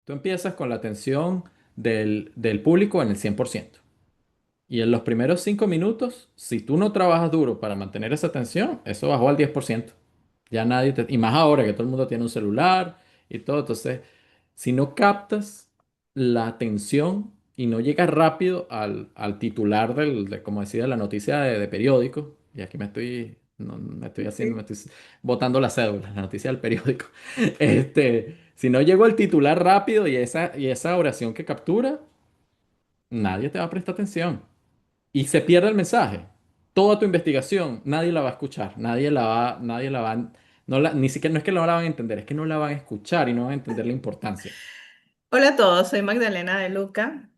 Tú empiezas con la atención del público en el 100%. Y en los primeros 5 minutos, si tú no trabajas duro para mantener esa atención, eso bajó al 10%. Ya nadie te... Y más ahora que todo el mundo tiene un celular y todo. Entonces, si no captas la atención y no llegas rápido al titular de, como decía, la noticia de periódico, y aquí me estoy, no, me estoy haciendo, me Sí. estoy botando la cédula, la noticia del periódico. Si no llegó el titular rápido y esa oración que captura, nadie te va a prestar atención y se pierde el mensaje. Toda tu investigación, nadie la va a escuchar, nadie la va, ni siquiera no es que no la van a entender, es que no la van a escuchar y no van a entender la importancia. Hola a todos, soy Magdalena de Luca,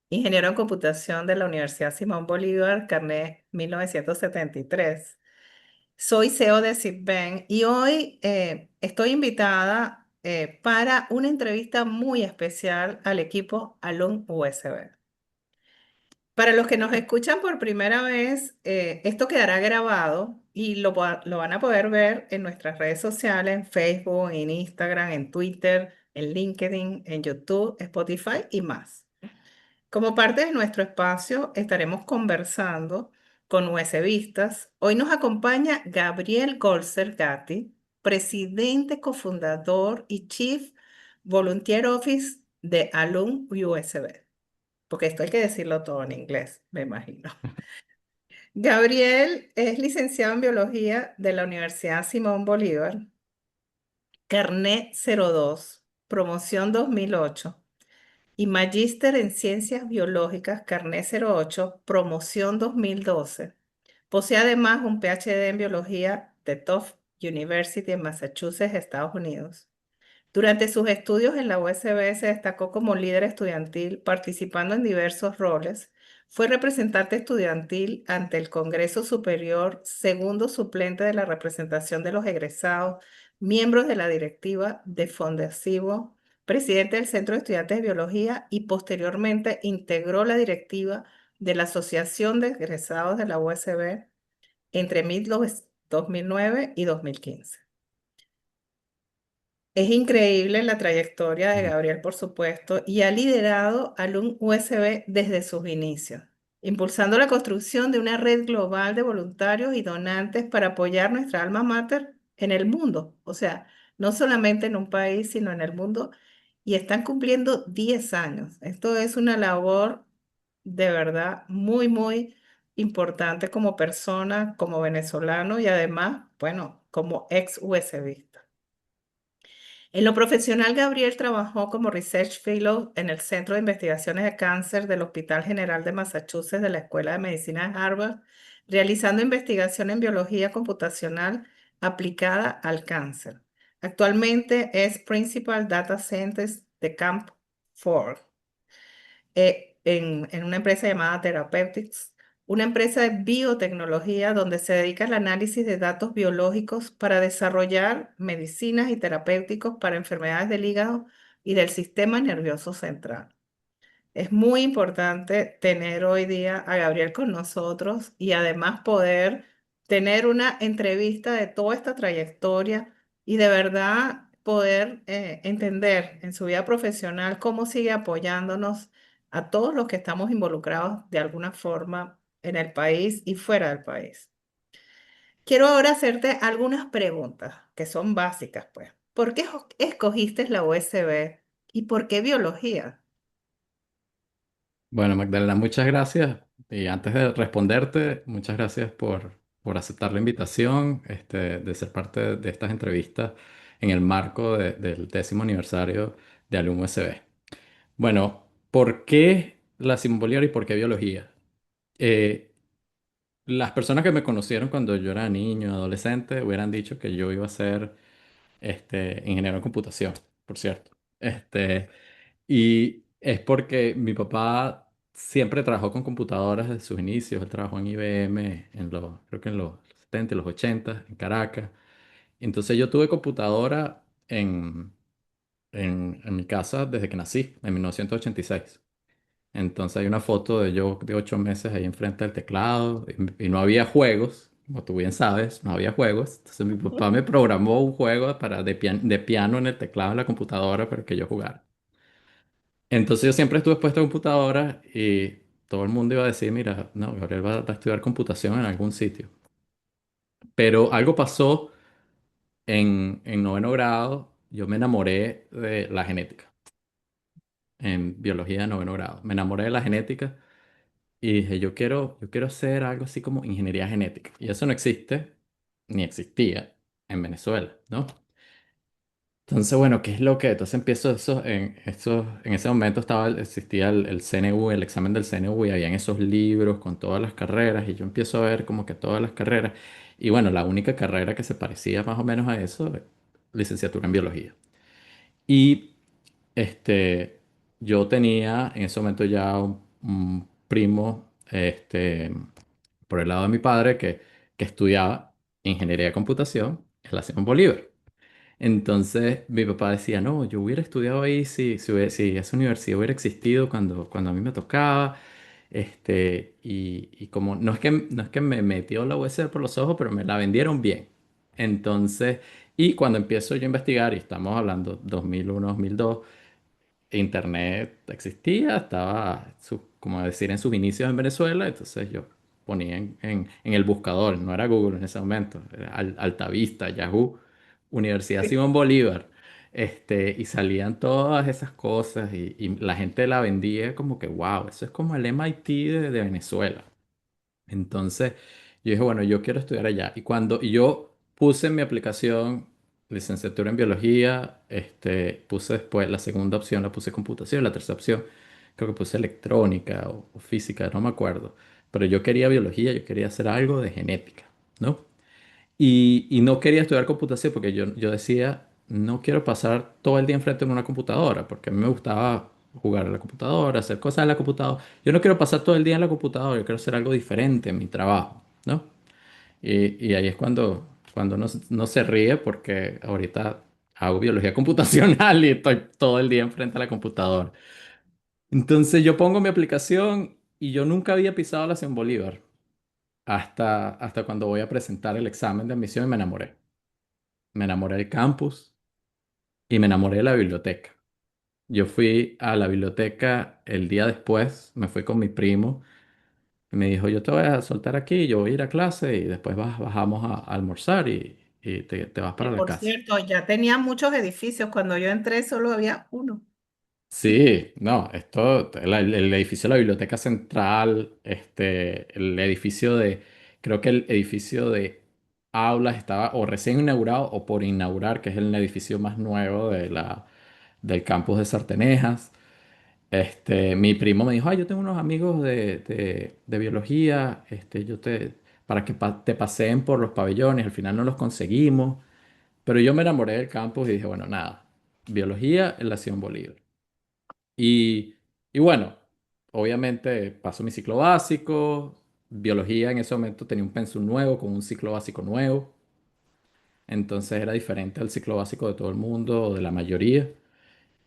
ingeniero en computación de la Universidad Simón Bolívar, carnet 1973. Soy CEO de Sitben y hoy estoy invitada para una entrevista muy especial al equipo Alum USB. Para los que nos escuchan por primera vez, esto quedará grabado y lo van a poder ver en nuestras redes sociales, en Facebook, en Instagram, en Twitter, en LinkedIn, en YouTube, Spotify y más. Como parte de nuestro espacio, estaremos conversando con USBistas. Hoy nos acompaña Gabriel Golser Gatti, presidente, cofundador y Chief Volunteer Office de Alum USB, porque esto hay que decirlo todo en inglés, me imagino. Gabriel es licenciado en biología de la Universidad Simón Bolívar, carnet 02, promoción 2008, y magíster en ciencias biológicas, carnet 08, promoción 2012. Posee además un PhD en biología de Tufts University en Massachusetts, Estados Unidos. Durante sus estudios en la USB se destacó como líder estudiantil, participando en diversos roles. Fue representante estudiantil ante el Congreso Superior, segundo suplente de la representación de los egresados, miembros de la directiva de Fondasivo, presidente del Centro de Estudiantes de Biología y posteriormente integró la directiva de la Asociación de Egresados de la USB entre 2009 y 2015. Es increíble la trayectoria de Mm. Gabriel, por supuesto, y ha liderado Alum USB desde sus inicios, impulsando la construcción de una red global de voluntarios y donantes para apoyar nuestra alma mater en el mundo, o sea, no solamente en un país, sino en el mundo, y están cumpliendo 10 años. Esto es una labor de verdad muy, muy importante como persona, como venezolano y además, bueno, como ex USBista. En lo profesional, Gabriel trabajó como Research Fellow en el Centro de Investigaciones de Cáncer del Hospital General de Massachusetts de la Escuela de Medicina de Harvard, realizando investigación en biología computacional aplicada al cáncer. Actualmente es Principal Data Scientist de Camp 4 en una empresa llamada Therapeutics, una empresa de biotecnología donde se dedica al análisis de datos biológicos para desarrollar medicinas y terapéuticos para enfermedades del hígado y del sistema nervioso central. Es muy importante tener hoy día a Gabriel con nosotros y además poder tener una entrevista de toda esta trayectoria y de verdad poder entender en su vida profesional cómo sigue apoyándonos a todos los que estamos involucrados de alguna forma en el país y fuera del país. Quiero ahora hacerte algunas preguntas que son básicas, pues. ¿Por qué escogiste la USB y por qué biología? Bueno, Magdalena, muchas gracias. Y antes de responderte, muchas gracias por aceptar la invitación, de ser parte de estas entrevistas en el marco del 10º aniversario de Alum USB. Bueno, ¿por qué la Simón Bolívar y por qué biología? Eh, las personas que me conocieron cuando yo era niño, adolescente, hubieran dicho que yo iba a ser ingeniero en computación, por cierto. Y es porque mi papá siempre trabajó con computadoras desde sus inicios. Él trabajó en IBM creo que en los 70 y los 80 en Caracas. Entonces yo tuve computadora en mi casa desde que nací, en 1986. Entonces hay una foto de yo de 8 meses ahí enfrente del teclado y no había juegos, como tú bien sabes, no había juegos. Entonces mi papá me programó un juego de piano en el teclado de la computadora para que yo jugara. Entonces yo siempre estuve expuesto a computadoras y todo el mundo iba a decir, mira, no, Gabriel va a estudiar computación en algún sitio. Pero algo pasó en noveno grado, yo me enamoré de la genética, en biología de noveno grado. Me enamoré de la genética y dije, yo quiero hacer algo así como ingeniería genética. Y eso no existe, ni existía en Venezuela, ¿no? Entonces, bueno, ¿qué es lo que? Entonces empiezo en ese momento existía el CNU, el examen del CNU, y habían esos libros con todas las carreras, y yo empiezo a ver como que todas las carreras, y bueno, la única carrera que se parecía más o menos a eso, licenciatura en biología. Y yo tenía en ese momento ya un primo, por el lado de mi padre, que estudiaba ingeniería de computación en la Simón Bolívar. Entonces mi papá decía, no, yo hubiera estudiado ahí si esa universidad hubiera existido cuando a mí me tocaba. Y como no es que me metió la USR por los ojos, pero me la vendieron bien. Entonces, y cuando empiezo yo a investigar, y estamos hablando 2001, 2002, Internet existía, estaba, como decir, en sus inicios en Venezuela, entonces yo ponía en el buscador, no era Google en ese momento, era Altavista, Yahoo, Universidad Simón Bolívar, y salían todas esas cosas y la gente la vendía como que, wow, eso es como el MIT de Venezuela. Entonces, yo dije, bueno, yo quiero estudiar allá. Y yo puse en mi aplicación licenciatura en biología, puse después la segunda opción, la puse computación, la tercera opción, creo que puse electrónica o física, no me acuerdo. Pero yo quería biología, yo quería hacer algo de genética, ¿no? Y no quería estudiar computación porque yo decía, no quiero pasar todo el día enfrente de una computadora, porque a mí me gustaba jugar a la computadora, hacer cosas en la computadora. Yo no quiero pasar todo el día en la computadora, yo quiero hacer algo diferente en mi trabajo, ¿no? Y ahí es cuando no se ríe porque ahorita hago biología computacional y estoy todo el día enfrente a la computadora. Entonces yo pongo mi aplicación y yo nunca había pisado la Simón Bolívar hasta cuando voy a presentar el examen de admisión y me enamoré. Me enamoré del campus y me enamoré de la biblioteca. Yo fui a la biblioteca el día después, me fui con mi primo y me dijo, yo te voy a soltar aquí, yo voy a ir a clase y después bajamos a almorzar y te vas Que para la por casa. cierto, ya tenía muchos edificios. Cuando yo entré solo había uno. Sí, no, el edificio de la Biblioteca Central, el edificio creo que el edificio de aulas estaba o recién inaugurado o por inaugurar, que es el edificio más nuevo del campus de Sartenejas. Mi primo me dijo, ay, yo tengo unos amigos de biología, para que te paseen por los pabellones, al final no los conseguimos, pero yo me enamoré del campus y dije, bueno, nada, biología en la Simón Bolívar. Y bueno, obviamente pasó mi ciclo básico, biología en ese momento tenía un pensum nuevo con un ciclo básico nuevo, entonces era diferente al ciclo básico de todo el mundo o de la mayoría.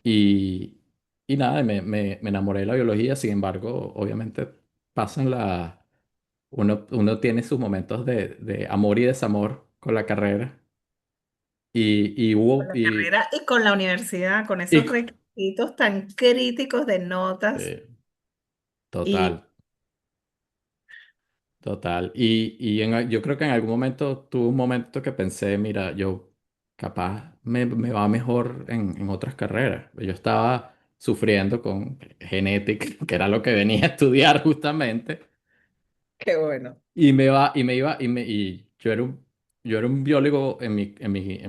Y, y nada, me enamoré de la biología, sin embargo, obviamente pasan uno tiene sus momentos de amor y desamor con la carrera. Y Con hubo, la carrera y con la universidad, con y, esos requisitos tan críticos de notas. eh, Y total. Total. Yo creo que en algún momento tuve un momento que pensé, mira, yo capaz me va mejor en otras carreras. Yo estaba sufriendo con genética, que era lo que venía a estudiar justamente, qué bueno. y yo era un biólogo en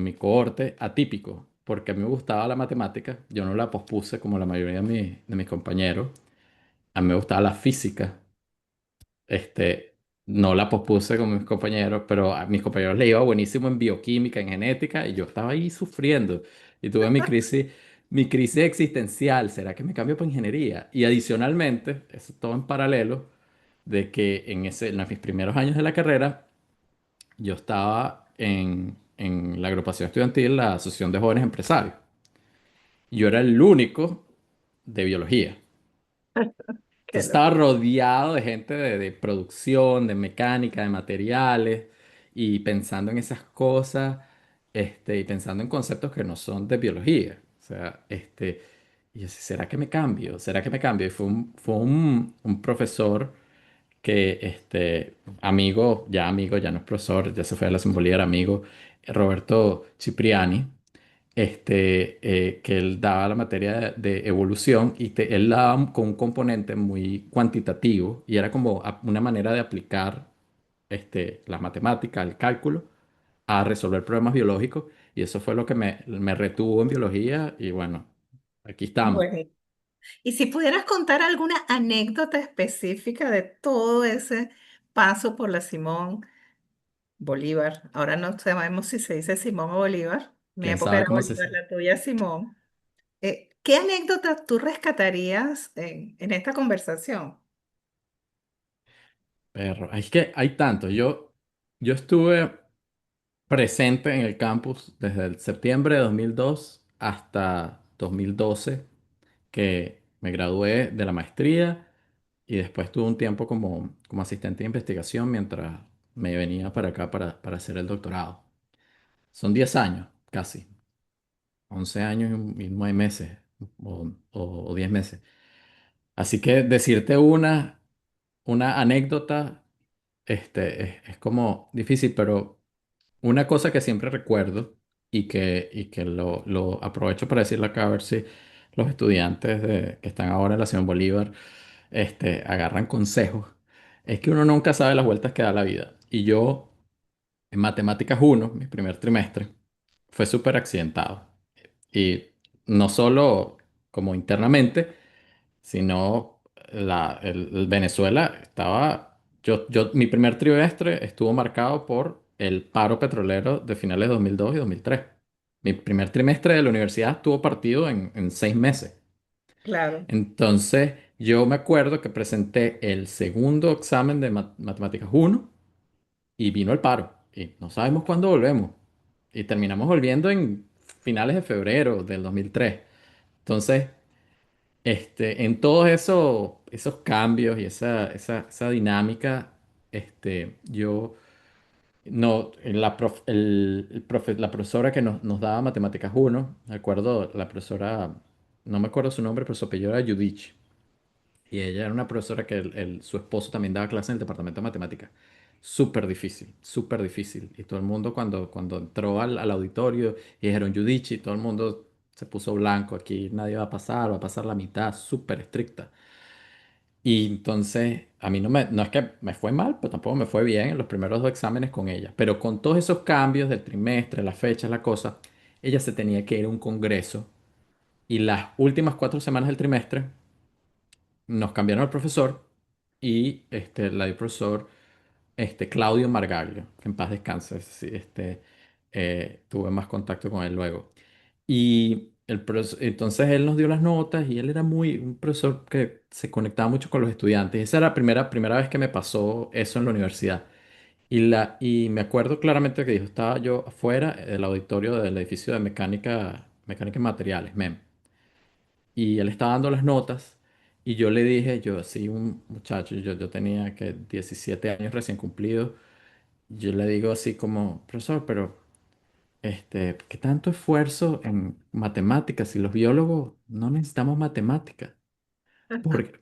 mi cohorte atípico, porque a mí me gustaba la matemática, yo no la pospuse como la mayoría de mis compañeros, a mí me gustaba la física. No la pospuse con mis compañeros, pero a mis compañeros le iba buenísimo en bioquímica, en genética, y yo estaba ahí sufriendo. Y tuve mi crisis existencial. ¿Será que me cambio para ingeniería? Y adicionalmente, eso todo en paralelo, de que en mis primeros años de la carrera, yo estaba en la agrupación estudiantil, la Asociación de Jóvenes Empresarios. Yo era el único de biología. Qué Entonces estaba locura. rodeado de gente de producción, de mecánica, de materiales, y pensando en esas cosas, y pensando en conceptos que no son de biología. O sea, Y yo decía, ¿será que me cambio? ¿Será que me cambio? Y un profesor que, amigo, ya no es profesor, ya se fue a la Simbolía, era amigo, Roberto Cipriani, que él daba la materia de evolución y él la daba con un componente muy cuantitativo y era como una manera de aplicar la matemática, el cálculo, a resolver problemas biológicos y eso fue lo que me retuvo en biología y bueno, aquí estamos. Bueno, y si pudieras contar alguna anécdota específica de todo ese paso por la Simón Bolívar. Ahora no sabemos si se dice Simón o Bolívar. Mi ¿Quién época sabe era cómo se... Bolívar, la tuya Simón. ¿Qué anécdota tú rescatarías en esta conversación? Perro, es que hay tanto. Yo estuve presente en el campus desde el septiembre de 2002 hasta 2012, que me gradué de la maestría y después tuve un tiempo como asistente de investigación mientras me venía para acá para hacer el doctorado. Son 10 años, casi, 11 años y 9 meses o 10 meses. Así que decirte una anécdota, es como difícil, pero una cosa que siempre recuerdo y que lo aprovecho para decirlo acá, a ver si los estudiantes que están ahora en la Simón Bolívar, agarran consejos, es que uno nunca sabe las vueltas que da la vida. Y yo, en Matemáticas uno mi primer trimestre, fue súper accidentado. Y no solo como internamente, sino el Venezuela estaba, mi primer trimestre estuvo marcado por el paro petrolero de finales de 2002 y 2003. Mi primer trimestre de la universidad estuvo partido en 6 meses. Claro. Entonces, yo me acuerdo que presenté el segundo examen de Matemáticas uno y vino el paro. Y no sabemos cuándo volvemos. Y terminamos volviendo en finales de febrero del 2003. Entonces, en todos esos cambios y esa dinámica, yo no, la profesora que nos daba matemáticas uno me acuerdo, la profesora, no me acuerdo su nombre, pero su apellido era Yudichi. Y ella era una profesora que su esposo también daba clases en el departamento de matemáticas. Súper difícil, súper difícil. Y todo el mundo cuando entró al auditorio y dijeron Yudichi, todo el mundo se puso blanco. Aquí nadie va a pasar la mitad, súper estricta. Y entonces a mí no es que me fue mal, pero tampoco me fue bien en los primeros dos exámenes con ella. Pero con todos esos cambios del trimestre, las fechas, la cosa, ella se tenía que ir a un congreso. Y las últimas 4 semanas del trimestre nos cambiaron al profesor y la dio el profesor Claudio Margaglio, que en paz descanse. Sí, tuve más contacto con él luego. Y entonces él nos dio las notas y él era un profesor que se conectaba mucho con los estudiantes. Esa era la primera vez que me pasó eso en la universidad. Y me acuerdo claramente que dijo, estaba yo afuera del auditorio del edificio de mecánica y materiales, MEM. Y él estaba dando las notas y yo le dije, yo así un muchacho, yo tenía que 17 años recién cumplidos, yo le digo así como, profesor, pero ¿qué tanto esfuerzo en matemáticas? Si los biólogos no necesitamos matemáticas, porque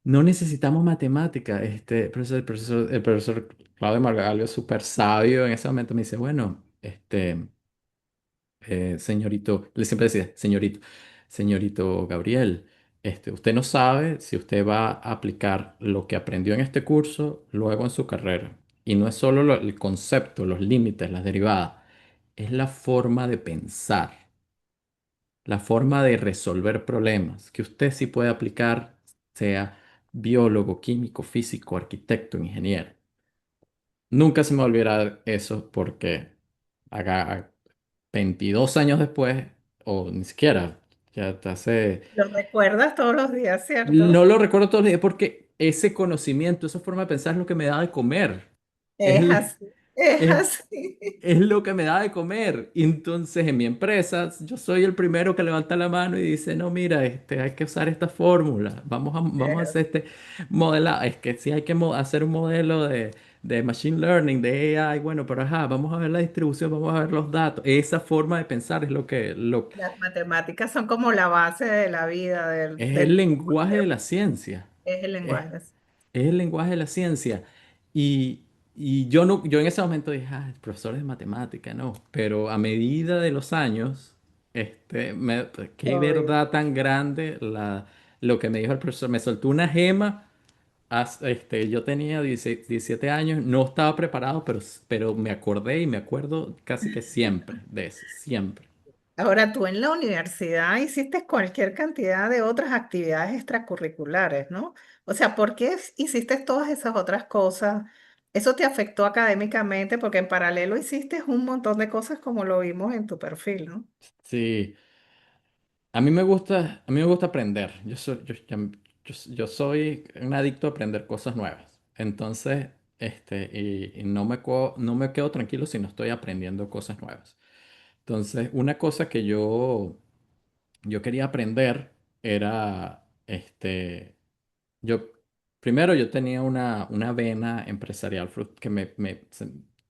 no necesitamos matemáticas. El profesor Claudio Margallo, súper sabio en ese momento, me dice, bueno, señorito, le siempre decía, señorito Gabriel, usted no sabe si usted va a aplicar lo que aprendió en este curso luego en su carrera. Y no es solo el concepto, los límites, las derivadas, es la forma de pensar, la forma de resolver problemas que usted sí puede aplicar, sea biólogo, químico, físico, arquitecto, ingeniero. Nunca se me olvidará eso porque haga 22 años después, o ni siquiera, ya te hace... Lo recuerdas todos los días, No ¿cierto? lo recuerdo todos los días porque ese conocimiento, esa forma de pensar es lo que me da de comer. Es, Es así, es es, así. es lo que me da de comer. Y entonces en mi empresa yo soy el primero que levanta la mano y dice, no, mira, hay que usar esta fórmula. Vamos a Es hacer este modelo. Es que sí hay que hacer un modelo de Machine Learning, de AI, bueno, pero ajá, vamos a ver la distribución, vamos a ver los datos. Esa forma de pensar es Las matemáticas son como la base de la vida, es el lenguaje de cualquier- la ciencia. es el Es, lenguaje. es el lenguaje de la ciencia. Y, y yo no, yo en ese momento dije, ah, el profesor de matemática, no. Pero a medida de los años, qué Obvio. verdad tan grande lo que me dijo el profesor. Me soltó una gema. Yo tenía 16 17 años, no estaba preparado, pero me acordé y me acuerdo casi que siempre de eso, siempre. Ahora, tú en la universidad hiciste cualquier cantidad de otras actividades extracurriculares, ¿no? O sea, ¿por qué hiciste todas esas otras cosas? ¿Eso te afectó académicamente? Porque en paralelo hiciste un montón de cosas como lo vimos en tu perfil, ¿no? Sí, a mí me gusta aprender. Yo soy un adicto a aprender cosas nuevas. Entonces, y no me quedo tranquilo si no estoy aprendiendo cosas nuevas. Entonces, una cosa que yo quería aprender era, yo, primero yo tenía una vena empresarial que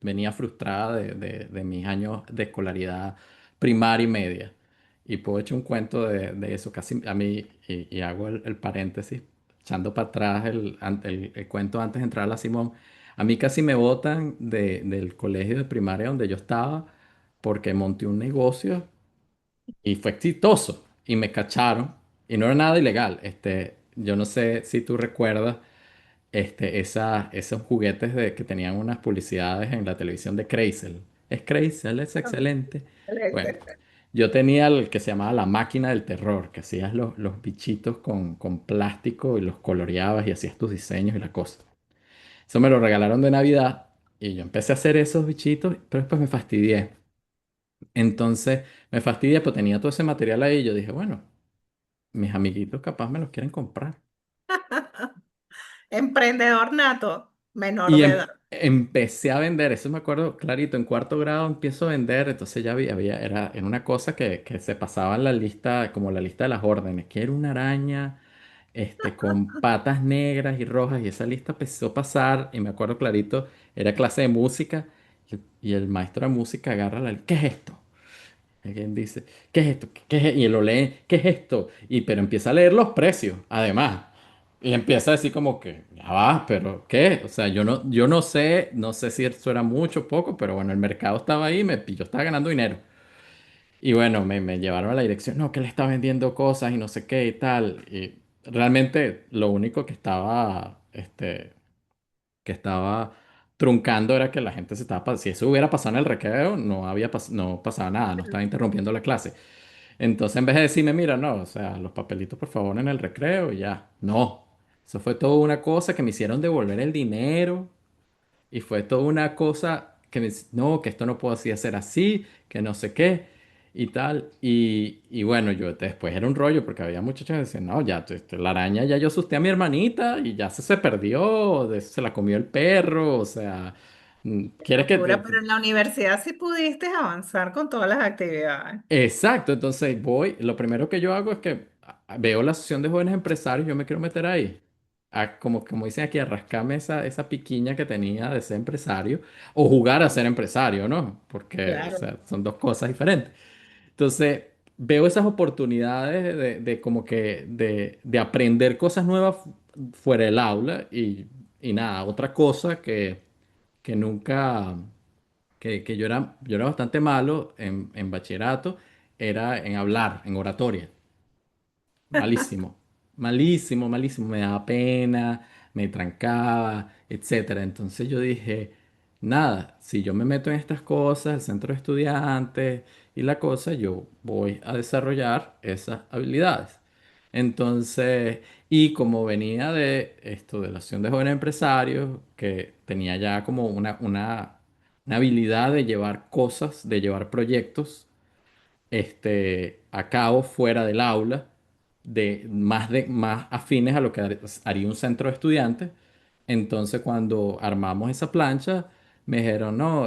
venía frustrada de mis años de escolaridad primaria y media. Y puedo echar un cuento de eso casi a mí, y hago el paréntesis, echando para atrás el cuento antes de entrar a la Simón. A mí casi me botan del colegio de primaria donde yo estaba porque monté un negocio y fue exitoso y me cacharon y no era nada ilegal. Yo no sé si tú recuerdas esos juguetes que tenían unas publicidades en la televisión de Kreisel. Es Kreisel, es excelente. Bueno, yo tenía el que se llamaba la máquina del terror, que hacías los bichitos con plástico y los coloreabas y hacías tus diseños y la cosa. Eso me lo regalaron de Navidad y yo empecé a hacer esos bichitos, pero después me fastidié. Entonces me fastidié, pues tenía todo ese material ahí y yo dije, bueno, mis amiguitos capaz me los quieren comprar. Emprendedor nato, menor Y de edad. empecé a vender, eso me acuerdo clarito, en cuarto grado empiezo a vender, entonces ya era una cosa que se pasaba en la lista, como la lista de las órdenes. Quiero una araña, con patas negras y rojas, y esa lista empezó a pasar, y me acuerdo clarito, era clase de música, y el maestro de música agarra ¿qué es esto? Alguien dice, ¿qué es esto? Y él lo lee, ¿qué es esto? Pero empieza a leer los precios, además. Y empieza a decir como que, ya va, pero ¿qué? O sea, yo no sé si eso era mucho o poco, pero bueno, el mercado estaba ahí, yo estaba ganando dinero. Y bueno, me llevaron a la dirección, no, que le está vendiendo cosas y no sé qué y tal. Y realmente lo único que estaba truncando era que la gente se estaba, si eso hubiera pasado en el recreo, no pasaba nada, no estaba interrumpiendo la clase. Entonces, en vez de decirme, mira, no, o sea, los papelitos por favor en el recreo y ya, no. Eso fue toda una cosa que me hicieron devolver el dinero y fue toda una cosa no, que esto no puedo así hacer así, que no sé qué y tal. Y bueno, yo después era un rollo porque había muchachos que decían, no, ya, la araña ya yo asusté a mi hermanita y ya se perdió, se la comió el perro, o sea, ¿quieres que Locura, pero en la universidad sí pudiste avanzar con todas las actividades. Exacto, entonces lo primero que yo hago es que veo la Asociación de Jóvenes Empresarios, yo me quiero meter ahí, como dicen aquí, a rascarme esa piquiña que tenía de ser empresario, o jugar a ser empresario, ¿no? Porque, o Claro. sea, son dos cosas diferentes. Entonces, veo esas oportunidades de como que de aprender cosas nuevas fuera del aula y nada, otra cosa que nunca que yo era bastante malo en bachillerato, era en hablar, en oratoria. Malísimo, malísimo, malísimo. Me daba pena, me trancaba, etcétera. Entonces yo dije, nada, si yo me meto en estas cosas, el centro de estudiantes y la cosa, yo voy a desarrollar esas habilidades. Entonces, y como venía de esto, de la Asociación de Jóvenes Empresarios, que tenía ya como una habilidad de llevar cosas, de llevar proyectos a cabo fuera del aula, de más afines a lo que haría un centro de estudiantes. Entonces, cuando armamos esa plancha, me dijeron, no,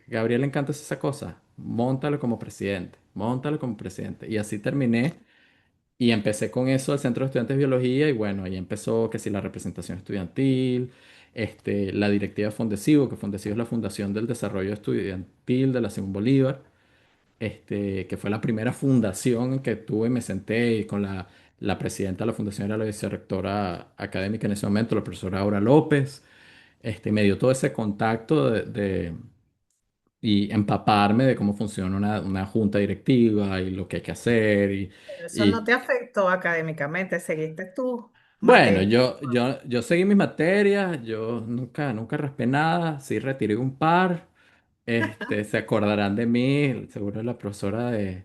Gabriel le encanta esa cosa, móntalo como presidente, móntalo como presidente. Y así terminé y empecé con eso al Centro de Estudiantes de Biología y bueno, ahí empezó que si la representación estudiantil, la directiva de Fondesivo, que Fondesivo es la Fundación del Desarrollo Estudiantil de la Simón Bolívar, que fue la primera fundación en que tuve, me senté y con la presidenta de la fundación era la vicerrectora académica en ese momento, la profesora Aura López, me dio todo ese contacto y empaparme de cómo funciona una junta directiva y lo que hay que hacer. Pero eso no Y te afectó académicamente, seguiste tu bueno, materia. yo seguí mis materias, yo nunca raspé nada, sí retiré un par. Se acordarán de mí, seguro la profesora de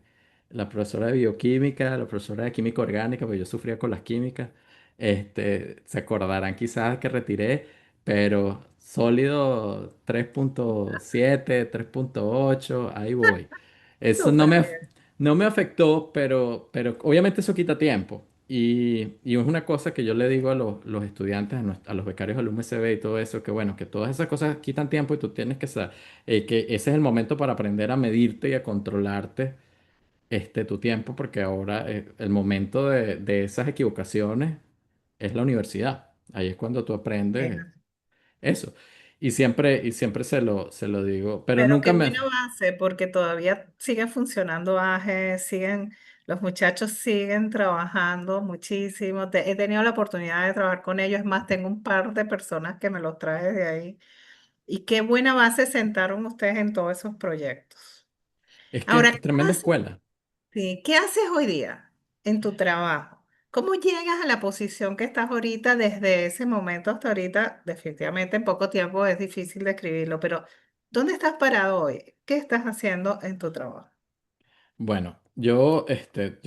bioquímica, la profesora de química orgánica, porque yo sufría con las químicas. Se acordarán quizás que retiré, pero sólido 3.7, 3.8, ahí voy. Eso Súper bien. no me afectó, pero obviamente eso quita tiempo. Y es una cosa que yo le digo a los estudiantes, a los becarios del UMSB y todo eso, que bueno, que todas esas cosas quitan tiempo y tú tienes que saber que ese es el momento para aprender a medirte y a controlarte tu tiempo, porque ahora el momento de esas equivocaciones es la universidad. Ahí es cuando tú aprendes eso. Y siempre se lo digo, pero Pero nunca qué me... buena base, porque todavía sigue funcionando AGE, los muchachos siguen trabajando muchísimo. He tenido la oportunidad de trabajar con ellos, es más, tengo un par de personas que me los traje de ahí. Y qué buena base sentaron ustedes en todos esos proyectos. Es que Ahora, es tremenda escuela. sí, ¿qué haces hoy día en tu trabajo? ¿Cómo llegas a la posición que estás ahorita desde ese momento hasta ahorita? Definitivamente en poco tiempo es difícil describirlo, pero ¿dónde estás parado hoy? ¿Qué estás haciendo en tu trabajo? Bueno, yo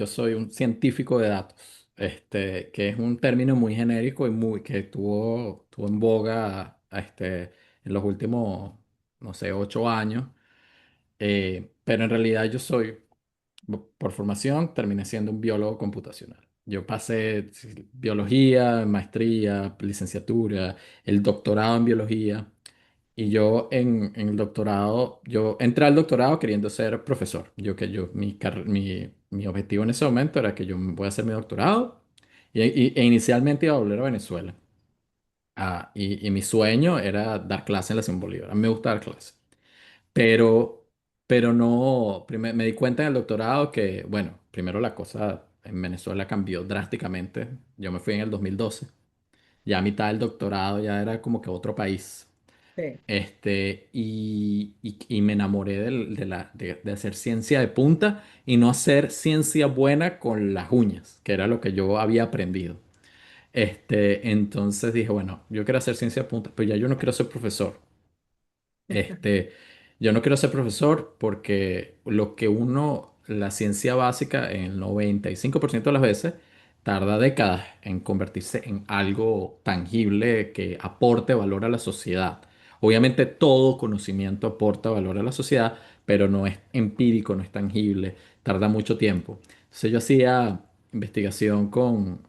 soy un científico de datos, que es un término muy genérico y que tuvo en boga, en los últimos, no sé, 8 años. Pero en realidad yo soy, por formación, terminé siendo un biólogo computacional. Yo pasé sí, biología, maestría, licenciatura, el doctorado en biología. Y yo en el doctorado, yo entré al doctorado queriendo ser profesor. Mi objetivo en ese momento era que yo voy a hacer mi doctorado e inicialmente iba a volver a Venezuela. Y mi sueño era dar clase en la Simón Bolívar. A mí me gusta dar clase. Pero, pero no, me di cuenta en el doctorado que, bueno, primero la cosa en Venezuela cambió drásticamente. Yo me fui en el 2012. Ya a mitad del doctorado ya era como que otro país. Sí. Y me enamoré de hacer ciencia de punta y no hacer ciencia buena con las uñas, que era lo que yo había aprendido. Entonces dije, bueno, yo quiero hacer ciencia de punta, pero ya yo no quiero ser profesor. Este, yo no quiero ser profesor porque la ciencia básica, en el 95% de las veces, tarda décadas en convertirse en algo tangible que aporte valor a la sociedad. Obviamente todo conocimiento aporta valor a la sociedad, pero no es empírico, no es tangible, tarda mucho tiempo. Entonces yo hacía investigación con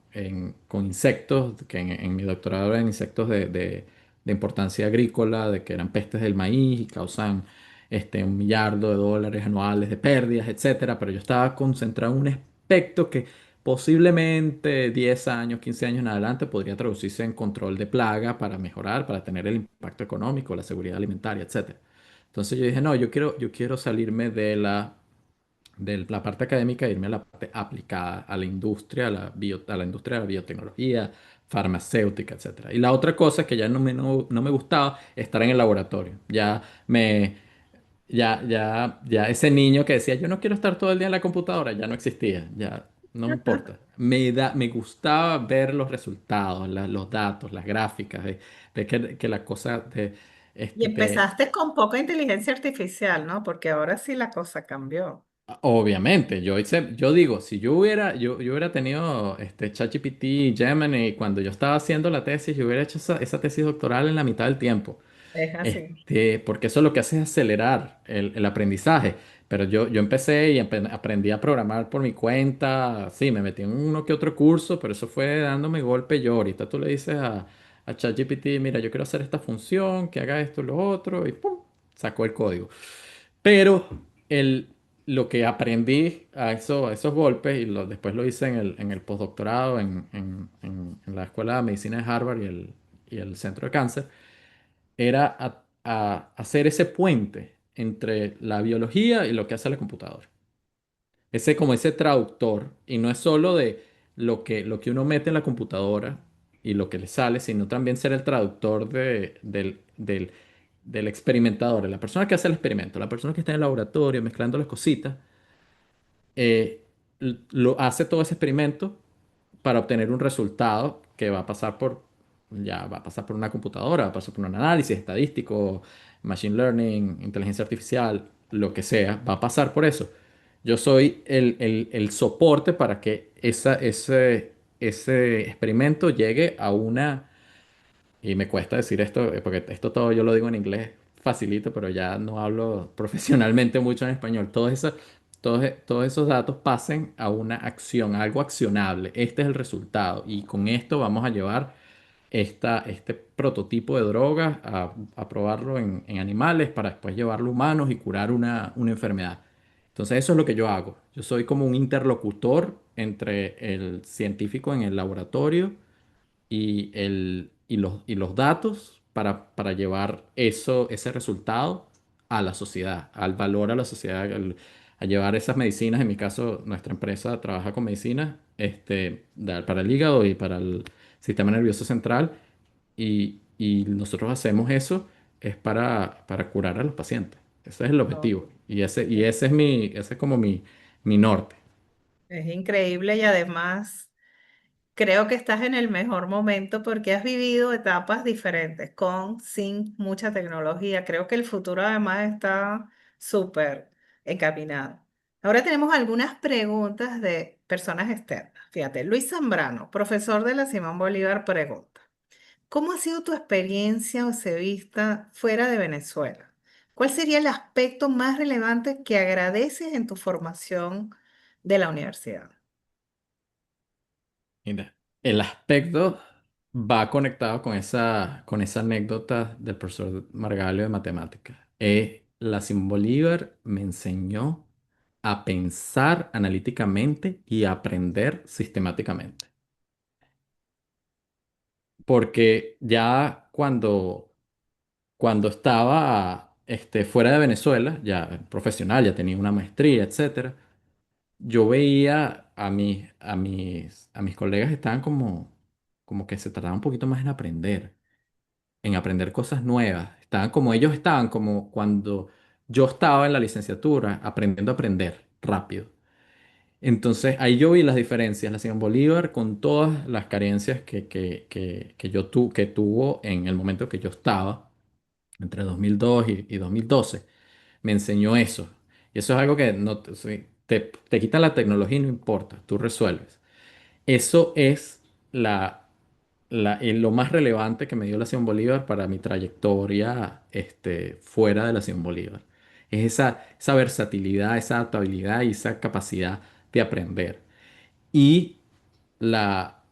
insectos, que en mi doctorado eran insectos de importancia agrícola, de que eran pestes del maíz y causan 1 millardo de dólares anuales de pérdidas, etcétera. Pero yo estaba concentrado en un aspecto que posiblemente 10 años, 15 años en adelante podría traducirse en control de plaga para mejorar, para tener el impacto económico, la seguridad alimentaria, etcétera. Entonces yo dije, no, yo quiero salirme de la parte académica e irme a la parte aplicada a la industria, a la industria de la biotecnología, farmacéutica, etcétera. Y la otra cosa que ya no me gustaba, estar en el laboratorio. Ya ese niño que decía, yo no quiero estar todo el día en la computadora, ya no existía, ya no me importa. Me gustaba ver los resultados, los datos, las gráficas, de que la cosa Y te, empezaste con poca inteligencia artificial, ¿no? Porque ahora sí la cosa cambió. obviamente, yo digo, si yo hubiera tenido ChatGPT, Gemini, cuando yo estaba haciendo la tesis, yo hubiera hecho esa tesis doctoral en la mitad del tiempo. Es así. Porque eso lo que hace es acelerar el aprendizaje. Pero yo empecé y aprendí a programar por mi cuenta. Sí, me metí en uno que otro curso, pero eso fue dándome golpe yo. Ahorita tú le dices a ChatGPT, mira, yo quiero hacer esta función, que haga esto, lo otro, y ¡pum! Sacó el código. Pero el, lo que aprendí a esos golpes, y después lo hice en el postdoctorado en la Escuela de Medicina de Harvard y el Centro de Cáncer, era a hacer ese puente entre la biología y lo que hace la computadora. Ese como ese traductor, y no es solo de lo que uno mete en la computadora y lo que le sale, sino también ser el traductor del experimentador, de la persona que hace el experimento, la persona que está en el laboratorio mezclando las cositas, lo hace todo ese experimento para obtener un resultado que va a pasar ya va a pasar por una computadora, va a pasar por un análisis estadístico, machine learning, inteligencia artificial, lo que sea, va a pasar por eso. Yo soy el soporte para que ese experimento llegue a una, y me cuesta decir esto, porque esto todo yo lo digo en inglés facilito, pero ya no hablo profesionalmente mucho en español. Todos esos datos pasen a una acción, a algo accionable. Este es el resultado. Y con esto vamos a llevar este prototipo de droga a probarlo en animales para después llevarlo a humanos y curar una enfermedad. Entonces eso es lo que yo hago. Yo soy como un interlocutor entre el científico en el laboratorio y los datos para llevar ese resultado a la sociedad, al valor a la sociedad, a llevar esas medicinas. En mi caso, nuestra empresa trabaja con medicinas para el hígado y para el sistema nervioso central y nosotros hacemos eso es para curar a los pacientes. Ese es el No, objetivo y es, ese es como mi norte. es increíble y además creo que estás en el mejor momento porque has vivido etapas diferentes, con, sin mucha tecnología. Creo que el futuro además está súper encaminado. Ahora tenemos algunas preguntas de personas externas. Fíjate, Luis Zambrano, profesor de la Simón Bolívar, pregunta. ¿Cómo ha sido tu experiencia o se vista fuera de Venezuela? ¿Cuál sería el aspecto más relevante que agradeces en tu formación de la universidad? Mira, el aspecto va conectado con esa anécdota del profesor Margallo de matemáticas. La Simón Bolívar me enseñó a pensar analíticamente y a aprender sistemáticamente. Porque ya cuando estaba fuera de Venezuela, ya profesional, ya tenía una maestría, etcétera, yo veía a mis colegas que estaban como que se tardaban un poquito más en aprender cosas nuevas. Estaban como ellos estaban, como cuando yo estaba en la licenciatura, aprendiendo a aprender rápido. Entonces ahí yo vi las diferencias. La Simón Bolívar con todas las carencias que tuvo en el momento que yo estaba, entre 2002 y 2012 me enseñó eso. Y eso es algo que no te, sí, te quita la tecnología y no importa, tú resuelves. Eso es lo más relevante que me dio la Simón Bolívar para mi trayectoria fuera de la Simón Bolívar. Es esa versatilidad, esa adaptabilidad y esa capacidad de aprender. Y la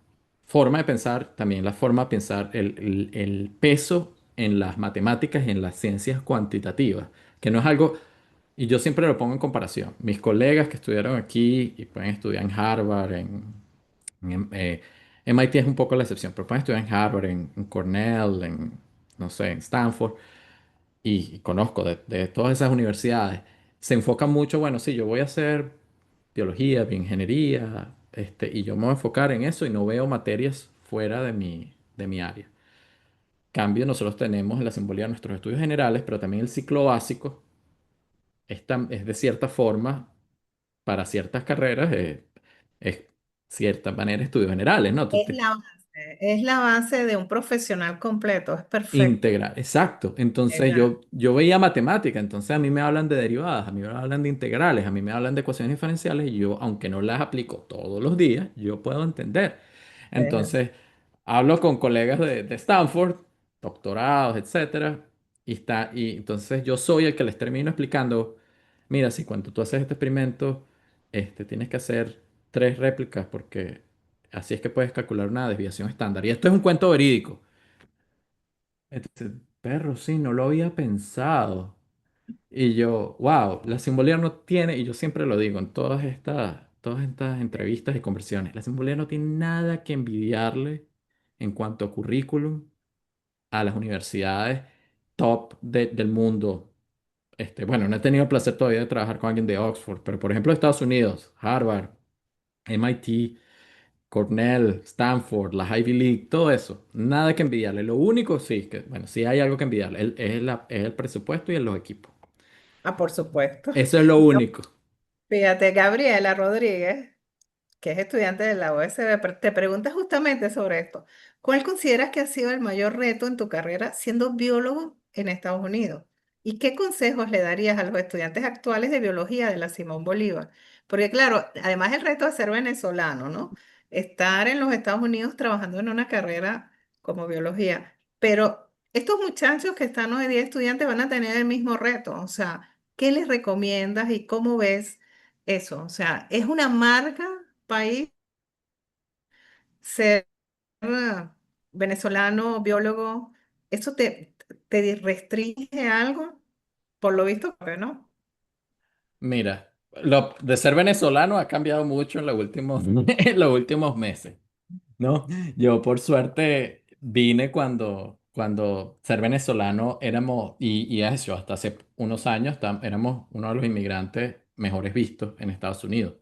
forma de pensar, también la forma de pensar, el peso en las matemáticas y en las ciencias cuantitativas, que no es algo, y yo siempre lo pongo en comparación. Mis colegas que estudiaron aquí y pueden estudiar en Harvard, MIT es un poco la excepción, pero pueden estudiar en Harvard, en Cornell, no sé, en Stanford, y conozco de todas esas universidades, se enfocan mucho, bueno, sí, yo voy a hacer biología, bioingeniería, y yo me voy a enfocar en eso y no veo materias fuera de mi área. Cambio, nosotros tenemos en la simbología nuestros estudios generales, pero también el ciclo básico es de cierta forma, para ciertas carreras, es cierta manera estudios generales, ¿no? Es la base de un profesional completo, es perfecto. Integral, exacto. Entonces Exacto. yo veía matemática, entonces a mí me hablan de derivadas, a mí me hablan de integrales, a mí me hablan de ecuaciones diferenciales y yo, aunque no las aplico todos los días, yo puedo entender. Entonces hablo con colegas de Stanford, doctorados, etcétera, y entonces yo soy el que les termino explicando, mira, si cuando tú haces este experimento, tienes que hacer 3 réplicas porque así es que puedes calcular una desviación estándar. Y esto es un cuento verídico. Perro, sí, no lo había pensado. Y yo, wow, la simbología no tiene, y yo siempre lo digo en todas estas entrevistas y conversiones, la simbología no tiene nada que envidiarle en cuanto a currículum a las universidades top del mundo. Bueno, no he tenido el placer todavía de trabajar con alguien de Oxford, pero por ejemplo, Estados Unidos, Harvard, MIT, Cornell, Stanford, la Ivy League, todo eso, nada que envidiarle. Lo único, sí, que, bueno, sí hay algo que envidiarle, es el presupuesto y en los equipos. Ah, por supuesto. Eso es lo único. Fíjate, Gabriela Rodríguez, que es estudiante de la USB, te pregunta justamente sobre esto. ¿Cuál consideras que ha sido el mayor reto en tu carrera siendo biólogo en Estados Unidos? ¿Y qué consejos le darías a los estudiantes actuales de biología de la Simón Bolívar? Porque claro, además el reto de ser venezolano, ¿no? Estar en los Estados Unidos trabajando en una carrera como biología. Pero estos muchachos que están hoy día estudiantes van a tener el mismo reto. O sea, ¿qué les recomiendas y cómo ves eso? O sea, ¿es una marca país ser venezolano, biólogo? ¿Eso te restringe algo? Por lo visto, que no. Mira, lo de ser venezolano ha cambiado mucho en los últimos, en los últimos meses, ¿no? Yo por suerte vine cuando ser venezolano éramos, y eso, hasta hace unos años éramos uno de los inmigrantes mejores vistos en Estados Unidos.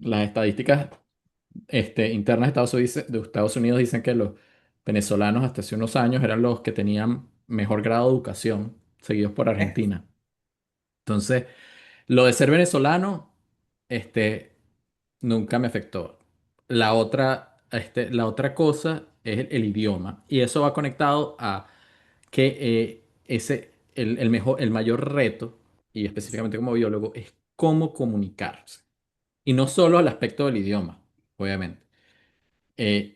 Las estadísticas internas de Estados Unidos dicen que los venezolanos hasta hace unos años eran los que tenían mejor grado de educación, seguidos por Es- Argentina. Entonces, lo de ser venezolano, este, nunca me afectó. La otra cosa es el idioma. Y eso va conectado a que el mayor reto, y específicamente como biólogo, es cómo comunicarse. Y no solo al aspecto del idioma, obviamente.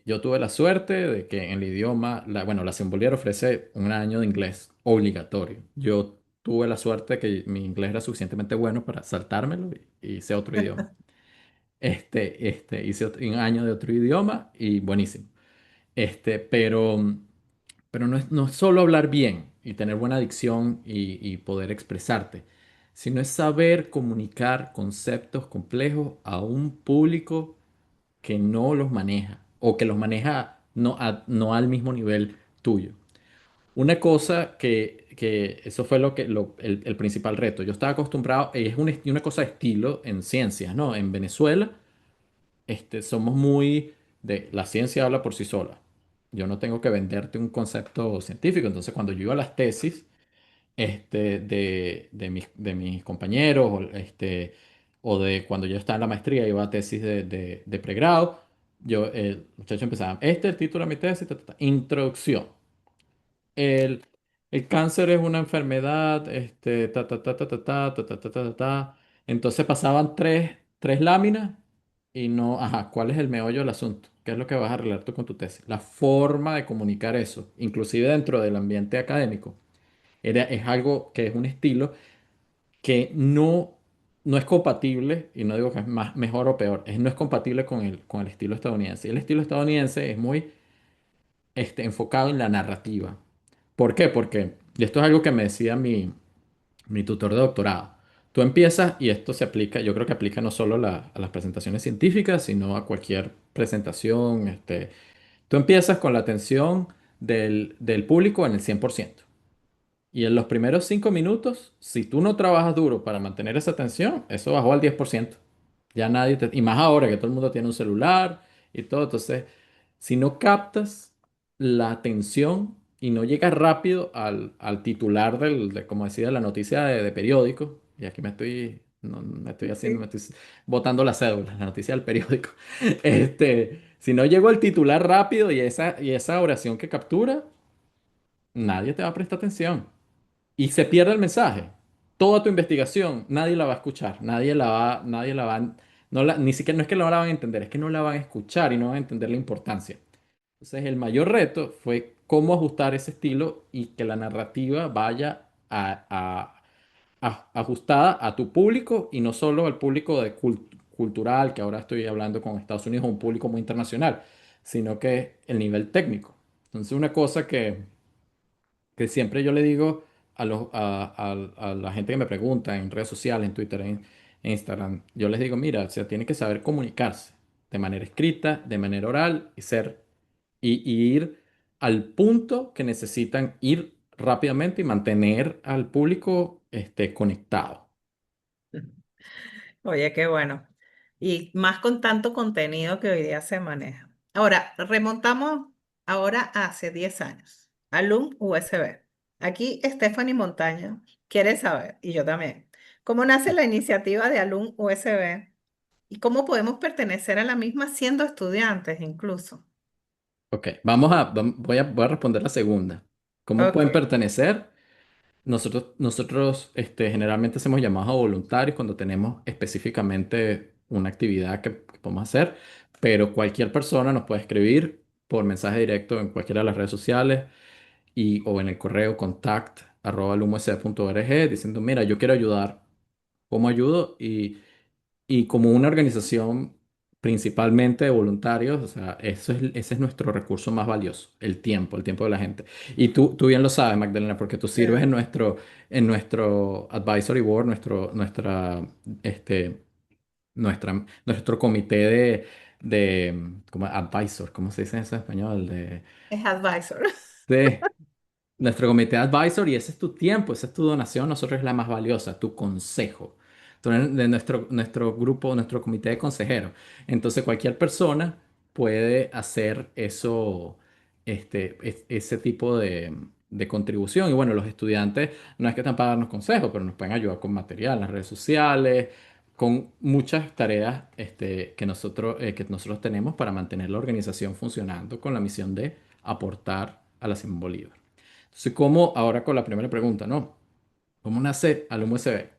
Yo tuve la suerte de que en el idioma, bueno, la Simón Bolívar ofrece un año de inglés obligatorio. Yo tuve la suerte de que mi inglés era suficientemente bueno para saltármelo y hice otro idioma. Hice un año de otro idioma y buenísimo. Pero no es solo hablar bien y tener buena dicción y poder expresarte, sino es saber comunicar conceptos complejos a un público que no los maneja o que los maneja no al mismo nivel tuyo. Una cosa que eso fue el principal reto. Yo estaba acostumbrado, y una cosa de estilo en ciencias, ¿no? En Venezuela, somos muy la ciencia habla por sí sola. Yo no tengo que venderte un concepto científico. Entonces, cuando yo iba a las tesis, de mis compañeros, o de cuando yo estaba en la maestría, iba a tesis de pregrado, el muchacho empezaba, este es el título de mi tesis, introducción. El, el cáncer es una enfermedad, ta, ta, ta, ta, ta, ta, ta, ta, ta, ta, ta, ta. Entonces pasaban tres láminas y no, ajá, ¿cuál es el meollo del asunto? ¿Qué es lo que vas a arreglar tú con tu tesis? La forma de comunicar eso, inclusive dentro del ambiente académico, es algo que es un estilo que no es compatible, y no digo que es mejor o peor, no es compatible con el estilo estadounidense. El estilo estadounidense es muy enfocado en la narrativa. ¿Por qué? Porque, y esto es algo que me decía mi tutor de doctorado, tú empiezas, y esto se aplica, yo creo que aplica no solo a las presentaciones científicas, sino a cualquier presentación, tú empiezas con la atención del público en el 100%. Y en los primeros 5 minutos, si tú no trabajas duro para mantener esa atención, eso bajó al 10%. Ya nadie y más ahora que todo el mundo tiene un celular y todo. Entonces, si no captas la atención y no llegas rápido al titular como decía, la noticia de periódico, y aquí me estoy haciendo, me Sí, estoy botando la cédula, la noticia del periódico. Si no llego al titular rápido y esa oración que captura, nadie te va a prestar atención y se pierde el mensaje. Toda tu investigación, nadie la va a escuchar, nadie la va, ni siquiera, no es que no la van a entender, es que no la van a escuchar y no van a entender la importancia. Entonces, el mayor reto fue cómo ajustar ese estilo y que la narrativa vaya ajustada a tu público y no solo al público cultural, que ahora estoy hablando con Estados Unidos, un público muy internacional, sino que el nivel técnico. Entonces, una cosa que siempre yo le digo a la gente que me pregunta en redes sociales, en Twitter, en Instagram, yo les digo, mira, o sea, tiene que saber comunicarse de manera escrita, de manera oral y ir al punto que necesitan ir rápidamente y mantener al público conectado. Oye, qué bueno. Y más con tanto contenido que hoy día se maneja. Ahora, remontamos ahora hace 10 años. Alum USB. Aquí Stephanie Montaño quiere saber, y yo también, ¿cómo nace la iniciativa de Alum USB y cómo podemos pertenecer a la misma siendo estudiantes incluso? Ok, voy a responder la segunda. ¿Cómo pueden Ok. pertenecer? Nosotros generalmente hacemos llamados a voluntarios cuando tenemos específicamente una actividad que podemos hacer, pero cualquier persona nos puede escribir por mensaje directo en cualquiera de las redes sociales o en el correo contact@lumusc.org diciendo, mira, yo quiero ayudar, ¿cómo ayudo? Y como una organización principalmente de voluntarios, o sea, ese es nuestro recurso más valioso, el tiempo de la gente. Y tú bien lo sabes, Magdalena, porque tú Sí. sirves en nuestro advisory board, este, nuestro comité como advisor, ¿cómo se dice eso en español? Es advisor. De, nuestro comité advisor y ese es tu tiempo, esa es tu donación, nosotros es la más valiosa, tu consejo. Tú eres de nuestro grupo, nuestro comité de consejeros. Entonces cualquier persona puede hacer eso, ese tipo de contribución. Y bueno, los estudiantes no es que están para darnos consejos, pero nos pueden ayudar con material, en las redes sociales, con muchas tareas que nosotros tenemos para mantener la organización funcionando con la misión de aportar a la Simón Bolívar. Entonces, ¿cómo ahora con la primera pregunta, no? ¿Cómo nace Alum USB?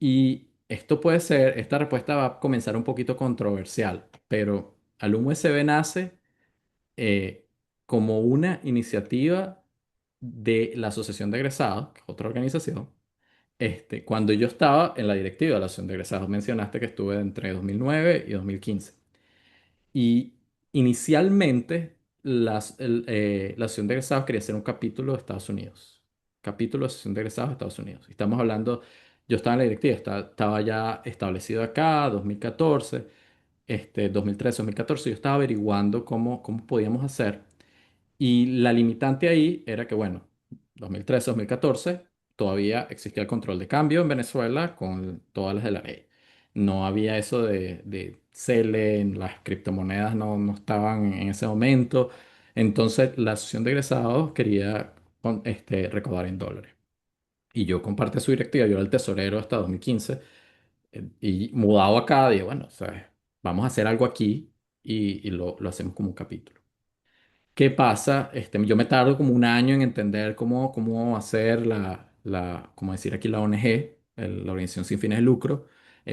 Y esta respuesta va a comenzar un poquito controversial, pero Alum USB nace eh, como una iniciativa de la Asociación de Egresados, que es otra organización. Cuando yo estaba en la directiva de la Asociación de Egresados, mencionaste que estuve entre 2009 y 2015. Y inicialmente la Asociación de Egresados quería hacer un capítulo de Estados Unidos. Capítulo de Asociación de Egresados de Estados Unidos. Y estamos hablando, yo estaba en la directiva, estaba ya establecido acá, 2014, 2013, 2014. Yo estaba averiguando cómo podíamos hacer. Y la limitante ahí era que, bueno, 2013, 2014, todavía existía el control de cambio en Venezuela con todas las de la ley. No había eso de CELE, las criptomonedas no estaban en ese momento. Entonces, la asociación de egresados quería recaudar en dólares. Y yo compartí su directiva, yo era el tesorero hasta 2015. Y mudado acá, dije, bueno, o sea, vamos a hacer algo aquí y lo hacemos como un capítulo. ¿Qué pasa? Yo me tardo como un año en entender cómo hacer como decir aquí la ONG, la Organización Sin Fines de Lucro,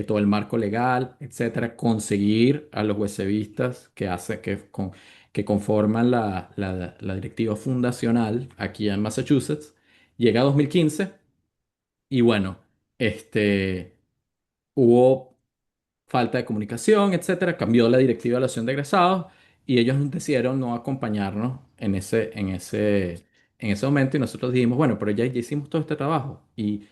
todo el marco legal, etcétera, conseguir a los huesevistas que conforman la directiva fundacional aquí en Massachusetts. Llega 2015 y bueno, hubo falta de comunicación, etcétera. Cambió la directiva de la acción de egresados y ellos decidieron no acompañarnos en ese momento y nosotros dijimos, bueno, pero ya hicimos todo este trabajo y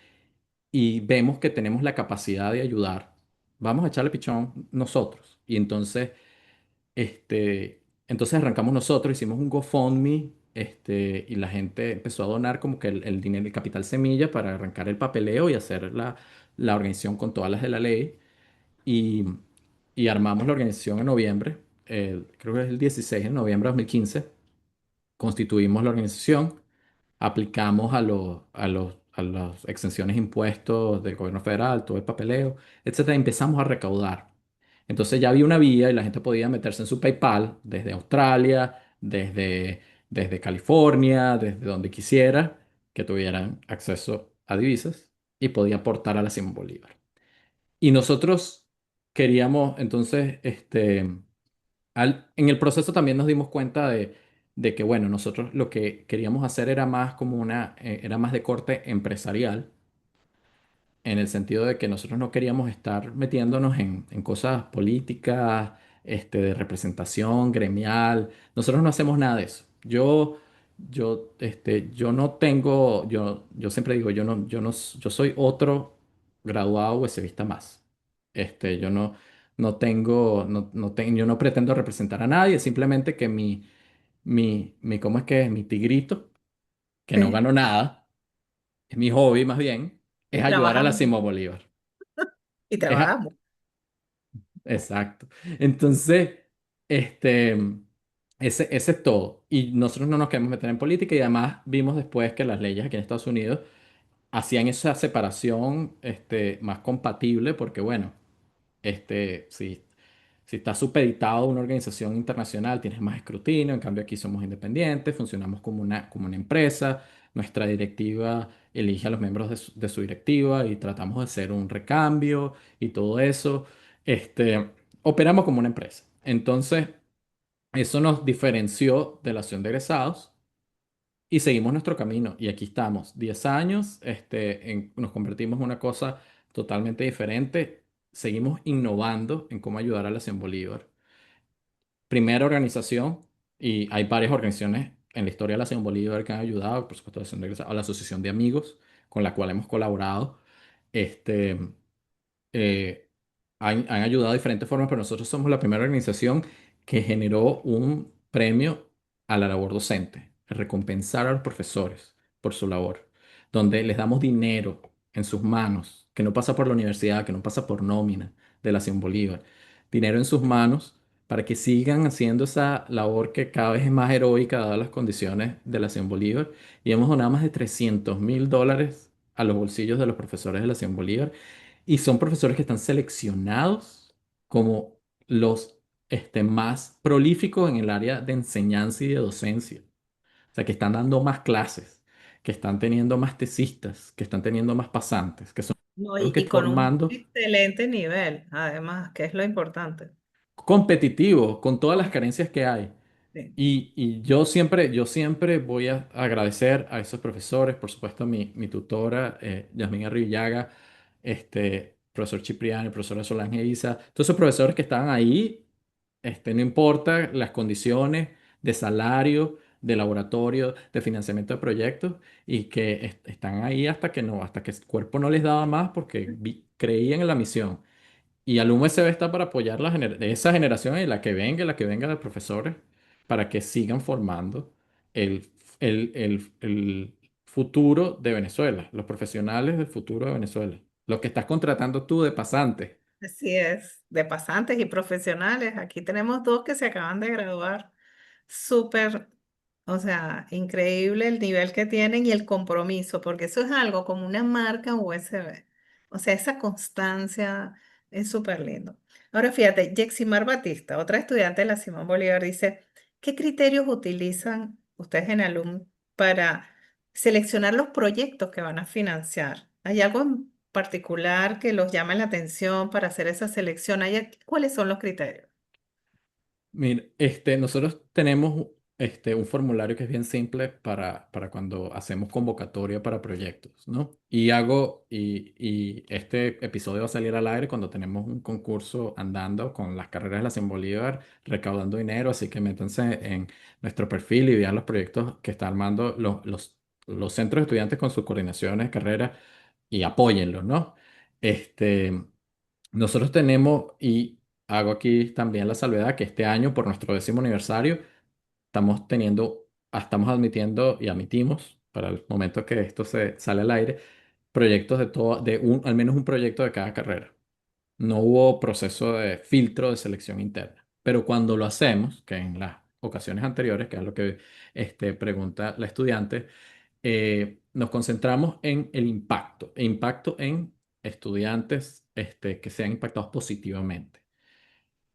vemos que tenemos la capacidad de ayudar. Vamos a echarle pichón nosotros. Y entonces arrancamos nosotros, hicimos un GoFundMe. Y la gente empezó a donar como que el dinero, el capital semilla para arrancar el papeleo y hacer la organización con todas las de la ley y, y armamos la organización en noviembre, creo que es el 16 de noviembre de 2015, constituimos la organización, aplicamos a las exenciones de impuestos del gobierno federal, todo el papeleo, etcétera, y empezamos a recaudar. Entonces ya había una vía y la gente podía meterse en su PayPal desde Australia, desde California, desde donde quisiera, que tuvieran acceso a divisas y podía aportar a la Simón Bolívar. Y nosotros queríamos, entonces, en el proceso también nos dimos cuenta de que, bueno, nosotros lo que queríamos hacer era más era más de corte empresarial en el sentido de que nosotros no queríamos estar metiéndonos en cosas políticas, de representación gremial. Nosotros no hacemos nada de eso. Yo no tengo, yo siempre digo, yo soy otro graduado huesevista más. Yo no tengo, yo no pretendo representar a nadie, simplemente que ¿cómo es que es? Mi tigrito que no Sí. gano nada, es mi hobby más bien, es Y ayudar a trabajas la mucho. Simón Bolívar. Y Es trabajas mucho. exacto. Entonces, este, ese es todo. Y nosotros no nos queremos meter en política y además vimos después que las leyes aquí en Estados Unidos hacían esa separación más compatible porque, bueno, si estás supeditado a una organización internacional, tienes más escrutinio, en cambio aquí somos independientes, funcionamos como una empresa, nuestra directiva elige a los miembros de su directiva y tratamos de hacer un recambio y todo eso. Operamos como una empresa. Entonces, eso nos diferenció de la acción de egresados y seguimos nuestro camino. Y aquí estamos, 10 años, nos convertimos en una cosa totalmente diferente. Seguimos innovando en cómo ayudar a la Acción Bolívar. Primera organización, y hay varias organizaciones en la historia de la Acción Bolívar que han ayudado, por supuesto, a la Asociación de Amigos, con la cual hemos colaborado. Este, han ayudado de diferentes formas, pero nosotros somos la primera organización que generó un premio a la labor docente, recompensar a los profesores por su labor, donde les damos dinero en sus manos, que no pasa por la universidad, que no pasa por nómina de la Simón Bolívar, dinero en sus manos para que sigan haciendo esa labor que cada vez es más heroica dadas las condiciones de la Simón Bolívar. Y hemos donado más de $300.000 a los bolsillos de los profesores de la Simón Bolívar y son profesores que están seleccionados como los más prolíficos en el área de enseñanza y de docencia. O sea, que están dando más clases, que están teniendo más tesistas, que están teniendo más pasantes, que son No, que y con un formando excelente nivel, además, que es lo importante. competitivos con todas las Com- carencias que hay. sí. Y yo siempre voy a agradecer a esos profesores, por supuesto a mi tutora, Yasmín Arrillaga, profesor Cipriani, profesora Solange Isa, todos esos profesores que estaban ahí, no importa las condiciones de salario, de laboratorio, de financiamiento de proyectos, y que están ahí hasta que el cuerpo no les daba más porque creían en la misión. Y Alumno USB está para apoyar esa generación y la que venga de profesores, para que sigan formando el, el futuro de Venezuela, los profesionales del futuro de Venezuela, los que estás contratando tú de pasante. Así es, de pasantes y profesionales. Aquí tenemos dos que se acaban de graduar. Súper, o sea, increíble el nivel que tienen y el compromiso, porque eso es algo como una marca USB. O sea, esa constancia es súper lindo. Ahora fíjate, Yeximar Batista, otra estudiante de la Simón Bolívar, dice, ¿qué criterios utilizan ustedes en Alum para seleccionar los proyectos que van a financiar? ¿Hay algo en particular que los llame la atención para hacer esa selección? ¿Cuáles son los criterios? Mira, nosotros tenemos un formulario que es bien simple para cuando hacemos convocatoria para proyectos, ¿no? Y este episodio va a salir al aire cuando tenemos un concurso andando con las carreras de la Simón Bolívar, recaudando dinero, así que métanse en nuestro perfil y vean los proyectos que están armando los centros de estudiantes con sus coordinaciones de carrera y apóyenlos, ¿no? Este, Nosotros tenemos, y hago aquí también la salvedad, que este año, por nuestro 10º aniversario, estamos admitiendo y admitimos, para el momento que esto se sale al aire, proyectos al menos un proyecto de cada carrera. No hubo proceso de filtro de selección interna. Pero cuando lo hacemos, que en las ocasiones anteriores, que es lo que pregunta la estudiante, nos concentramos en el impacto, e impacto en estudiantes que sean impactados positivamente.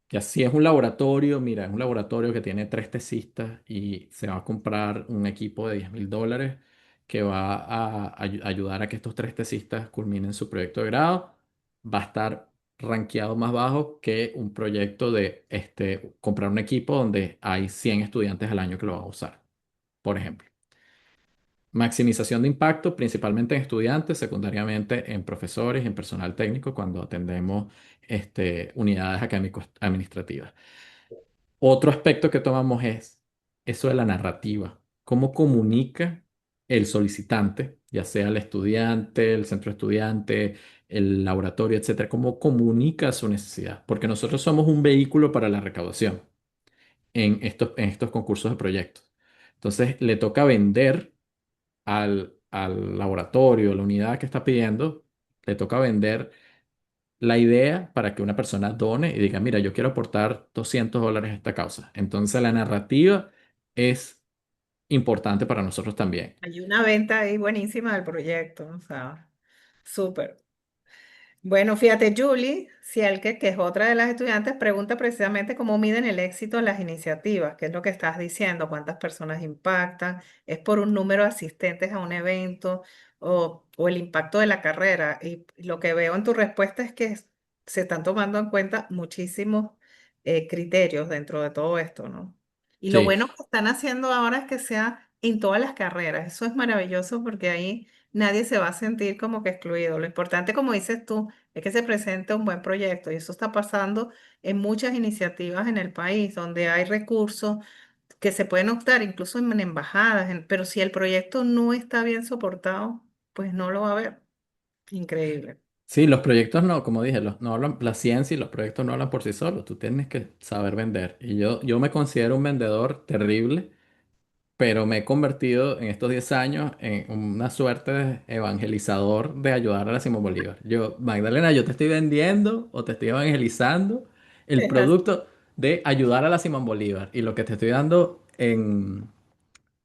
Que así es un laboratorio, mira, es un laboratorio que tiene 3 tesistas y se va a comprar un equipo de $10.000 que va a ayudar a que estos 3 tesistas culminen su proyecto de grado. Va a estar rankeado más bajo que un proyecto de comprar un equipo donde hay 100 estudiantes al año que lo van a usar, por ejemplo. Maximización de impacto, principalmente en estudiantes, secundariamente en profesores y en personal técnico cuando atendemos unidades académicos administrativas. Otro aspecto que tomamos es eso de la narrativa. ¿Cómo comunica el solicitante, ya sea el estudiante, el centro estudiante, el laboratorio, etcétera? ¿Cómo comunica su necesidad? Porque nosotros somos un vehículo para la recaudación en estos concursos de proyectos. Entonces, le toca vender al laboratorio, la unidad que está pidiendo, le toca vender la idea para que una persona done y diga, mira, yo quiero aportar $200 a esta causa. Entonces la narrativa es importante para nosotros también. Hay una venta ahí buenísima del proyecto, o sea, súper. Bueno, fíjate, Julie Cielke, que es otra de las estudiantes, pregunta precisamente cómo miden el éxito de las iniciativas, qué es lo que estás diciendo, cuántas personas impactan, es por un número de asistentes a un evento o el impacto de la carrera. Y lo que veo en tu respuesta es que se están tomando en cuenta muchísimos criterios dentro de todo esto, ¿no? Y lo Sí, bueno que están haciendo ahora es que sea en todas las carreras. Eso es maravilloso porque ahí nadie se va a sentir como que excluido. Lo importante, como dices tú, es que se presente un buen proyecto y eso está pasando en muchas iniciativas en el país donde hay recursos que se pueden optar incluso en embajadas, pero si el proyecto no está bien soportado, pues no lo va a ver. Increíble. sí, los proyectos no, como dije, no hablan, la ciencia y los proyectos no hablan por sí solos, tú tienes que saber vender. Y yo me considero un vendedor terrible, pero me he convertido en estos 10 años en una suerte de evangelizador de ayudar a la Simón Bolívar. Yo, Magdalena, yo te estoy vendiendo o te estoy evangelizando el Es así. producto de ayudar a la Simón Bolívar. Y lo que te estoy dando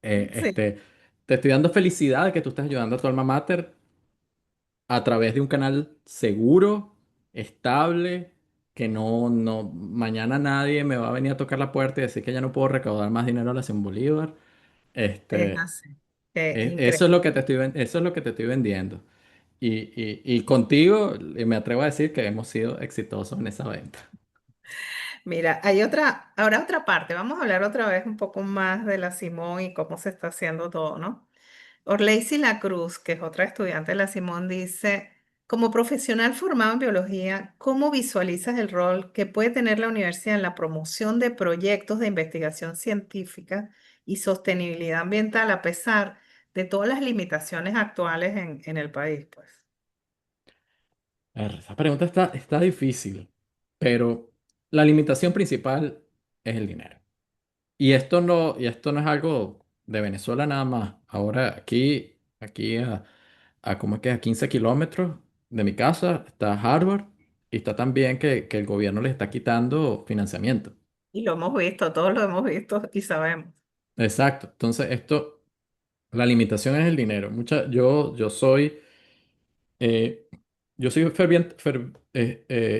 eh, Sí, este, te estoy dando felicidad de que tú estás ayudando a tu alma mater a través de un canal seguro, estable, que mañana nadie me va a venir a tocar la puerta y decir que ya no puedo recaudar más dinero a la Simón Bolívar. es Este, así. eso es lo que Increíble. te eso es lo que te estoy vendiendo. Y contigo me atrevo a decir que hemos sido exitosos en esa venta. Mira, hay ahora otra parte. Vamos a hablar otra vez un poco más de la Simón y cómo se está haciendo todo, ¿no? Orleisy La Cruz, que es otra estudiante de la Simón, dice, como profesional formado en biología, ¿cómo visualizas el rol que puede tener la universidad en la promoción de proyectos de investigación científica y sostenibilidad ambiental a pesar de todas las limitaciones actuales en el país, pues? A ver, esa pregunta está difícil, pero la limitación principal es el dinero. Y esto no es algo de Venezuela nada más. Ahora aquí ¿cómo es que? A 15 kilómetros de mi casa está Harvard y está también que el gobierno le está quitando financiamiento. Y lo hemos visto, todos lo hemos visto y sabemos. Exacto. Entonces, la limitación es el dinero. Eh, yo soy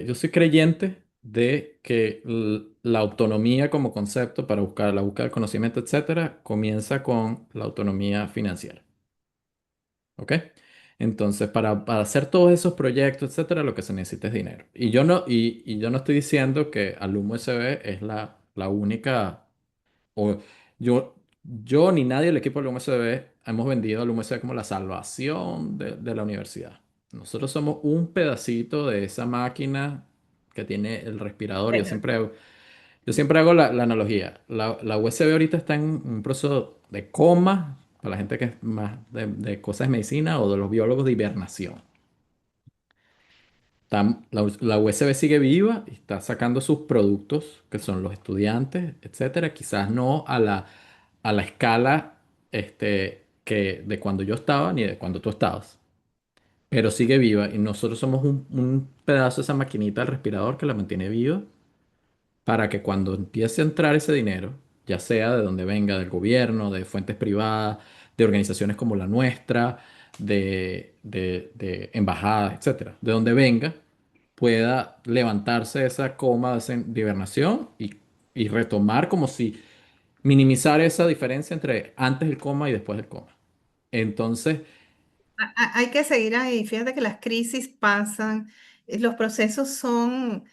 yo soy creyente de que la autonomía como concepto para buscar la búsqueda del conocimiento, etcétera, comienza con la autonomía financiera. ¿Ok? Entonces, para hacer todos esos proyectos, etcétera, lo que se necesita es dinero. Y yo no estoy diciendo que Alumno USB es la única, o yo ni nadie del equipo de Alumno USB hemos vendido a Alumno USB como la salvación de la universidad. Nosotros somos un pedacito de esa máquina que tiene el respirador. Yo siempre hago la analogía. La USB ahorita está en un proceso de coma, para la gente que es más de cosas de medicina o de los biólogos de hibernación. La USB sigue viva y está sacando sus productos, que son los estudiantes, etcétera. Quizás no a la escala de cuando yo estaba ni de cuando tú estabas, pero sigue viva y nosotros somos un pedazo de esa maquinita del respirador que la mantiene viva para que cuando empiece a entrar ese dinero, ya sea de donde venga, del gobierno, de fuentes privadas, de organizaciones como la nuestra, de embajadas, etcétera, de donde venga, pueda levantarse esa coma de hibernación y retomar como si minimizar esa diferencia entre antes del coma y después del coma. Entonces, Hay que seguir ahí. Fíjate que las crisis pasan, los procesos son